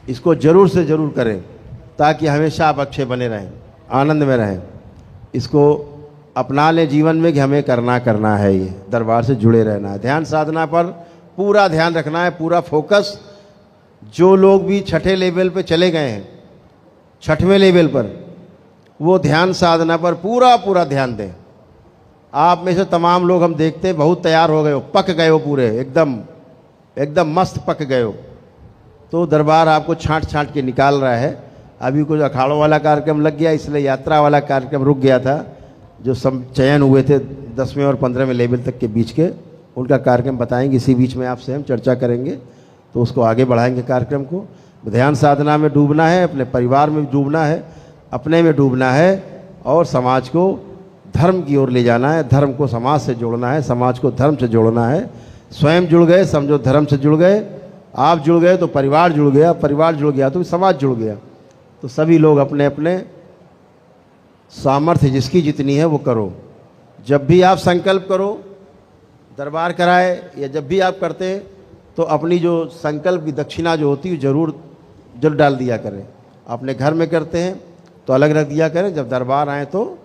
इसको जरूर से जरूर करें ताकि हमेशा आप अक्षय बने रहें, आनंद में रहें। इसको अपना लें जीवन में कि हमें करना है। ये दरबार से जुड़े रहना है। ध्यान साधना पर पूरा ध्यान रखना है, पूरा फोकस। जो लोग भी छठे लेवल पे चले गए हैं, छठवें लेवल पर, वो ध्यान साधना पर पूरा ध्यान दें। आप में से तमाम लोग हम देखते हैं बहुत तैयार हो गए हो, पक गए हो, पूरे एकदम मस्त पक गए हो। तो दरबार आपको छांट के निकाल रहा है। अभी कुछ अखाड़ों वाला कार्यक्रम लग गया, इसलिए यात्रा वाला कार्यक्रम रुक गया था। जो चयन हुए थे 10वें और 15वें लेवल तक के बीच के, उनका कार्यक्रम बताएंगे। इसी बीच में आपसे हम चर्चा करेंगे, तो उसको आगे बढ़ाएंगे कार्यक्रम को। ध्यान साधना में डूबना है, अपने परिवार में डूबना है, अपने में डूबना है और समाज को धर्म की ओर ले जाना है। धर्म को समाज से जोड़ना है, समाज को धर्म से जोड़ना है। स्वयं जुड़ गए समझो, धर्म से जुड़ गए, आप जुड़ गए तो परिवार जुड़ गया, परिवार जुड़ गया तो समाज जुड़ गया। तो सभी लोग अपने अपने सामर्थ्य जिसकी जितनी है वो करो। जब भी आप संकल्प करो, दरबार कराए या जब भी आप करते हैं, तो अपनी जो संकल्प की दक्षिणा जो होती है जरूर डाल दिया करें। अपने घर में करते हैं तो अलग रख दिया करें, जब दरबार आए तो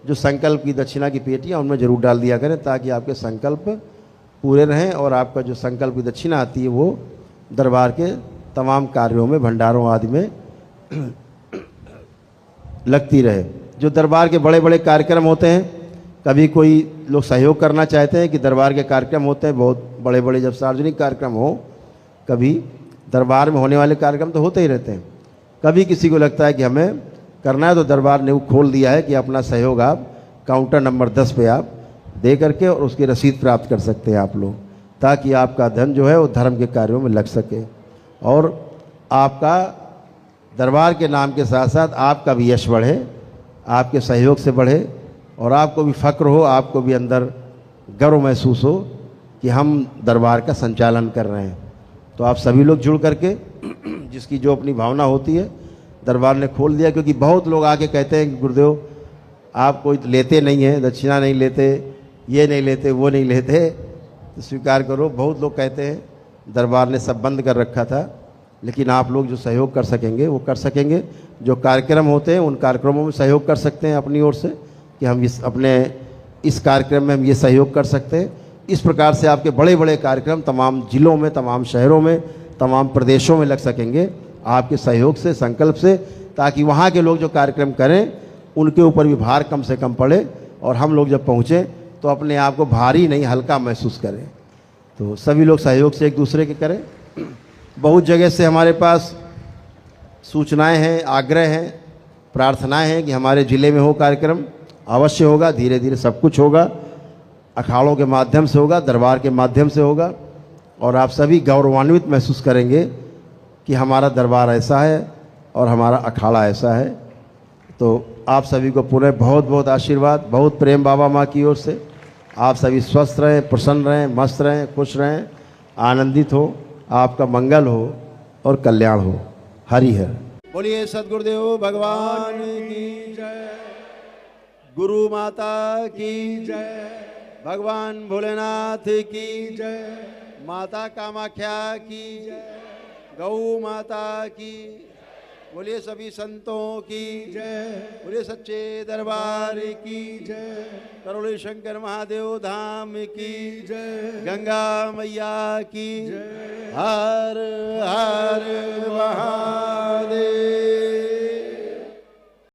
जो संकल्प की दक्षिणा की पेटियाँ उनमें जरूर डाल दिया करें, ताकि आपके संकल्प पूरे रहें और आपका जो संकल्प की दक्षिणा आती है वो दरबार के तमाम कार्यों में, भंडारों आदि में लगती रहे। जो दरबार के बड़े बड़े कार्यक्रम होते हैं, कभी कोई लोग सहयोग करना चाहते हैं कि दरबार के कार्यक्रम होते हैं बहुत बड़े बड़े, जब सार्वजनिक कार्यक्रम हो, कभी दरबार में होने वाले कार्यक्रम तो होते ही रहते हैं। कभी किसी को लगता है कि हमें करना है, तो दरबार ने वो खोल दिया है कि अपना सहयोग आप काउंटर नंबर 10 पे आप दे करके और उसकी रसीद प्राप्त कर सकते हैं आप लोग, ताकि आपका धन जो है वो धर्म के कार्यों में लग सके और आपका दरबार के नाम के साथ साथ आपका भी यश बढ़े, आपके सहयोग से बढ़े और आपको भी फ़क्र हो, आपको भी अंदर गर्व महसूस हो कि हम दरबार का संचालन कर रहे हैं। तो आप सभी लोग जुड़ करके जिसकी जो अपनी भावना होती है, दरबार ने खोल दिया। क्योंकि बहुत लोग आके कहते हैं कि गुरुदेव आप कोई लेते नहीं हैं, दक्षिणा नहीं लेते, ये नहीं लेते, वो नहीं लेते, तो स्वीकार करो। बहुत लोग कहते हैं दरबार ने सब बंद कर रखा था, लेकिन आप लोग जो सहयोग कर सकेंगे वो कर सकेंगे। जो कार्यक्रम होते हैं उन कार्यक्रमों में सहयोग कर सकते हैं अपनी ओर से कि हम इस कार्यक्रम में हम ये सहयोग कर सकते हैं। इस प्रकार से आपके बड़े बड़े कार्यक्रम तमाम जिलों में, तमाम शहरों में, तमाम प्रदेशों में लग सकेंगे आपके सहयोग से, संकल्प से, ताकि वहाँ के लोग जो कार्यक्रम करें उनके ऊपर भी भार कम से कम पड़े और हम लोग जब पहुँचें तो अपने आप को भारी नहीं, हल्का महसूस करें। तो सभी लोग सहयोग से एक दूसरे के करें। बहुत जगह से हमारे पास सूचनाएं हैं, आग्रह हैं, प्रार्थनाएं हैं कि हमारे ज़िले में हो कार्यक्रम। अवश्य होगा, धीरे धीरे सब कुछ होगा। अखाड़ों के माध्यम से होगा, दरबार के माध्यम से होगा और आप सभी गौरवान्वित महसूस करेंगे कि हमारा दरबार ऐसा है और हमारा अखाड़ा ऐसा है। तो आप सभी को पुनः बहुत बहुत आशीर्वाद, बहुत प्रेम बाबा माँ की ओर से। आप सभी स्वस्थ रहें, प्रसन्न रहें, मस्त रहें, खुश रहें, आनंदित हो, आपका मंगल हो और कल्याण हो। हरि हर। बोलिए सद्गुरुदेव भगवान की जय, गुरु माता की जय, भगवान भोलेनाथ की जय, माता कामाख्या की जय, गौ माता की। बोलिए सभी संतों की जय, बोलिए सच्चे दरबार की जय, करोड़े शंकर महादेव धाम की जय, गंगा मैया की जय। हर हर महादेव।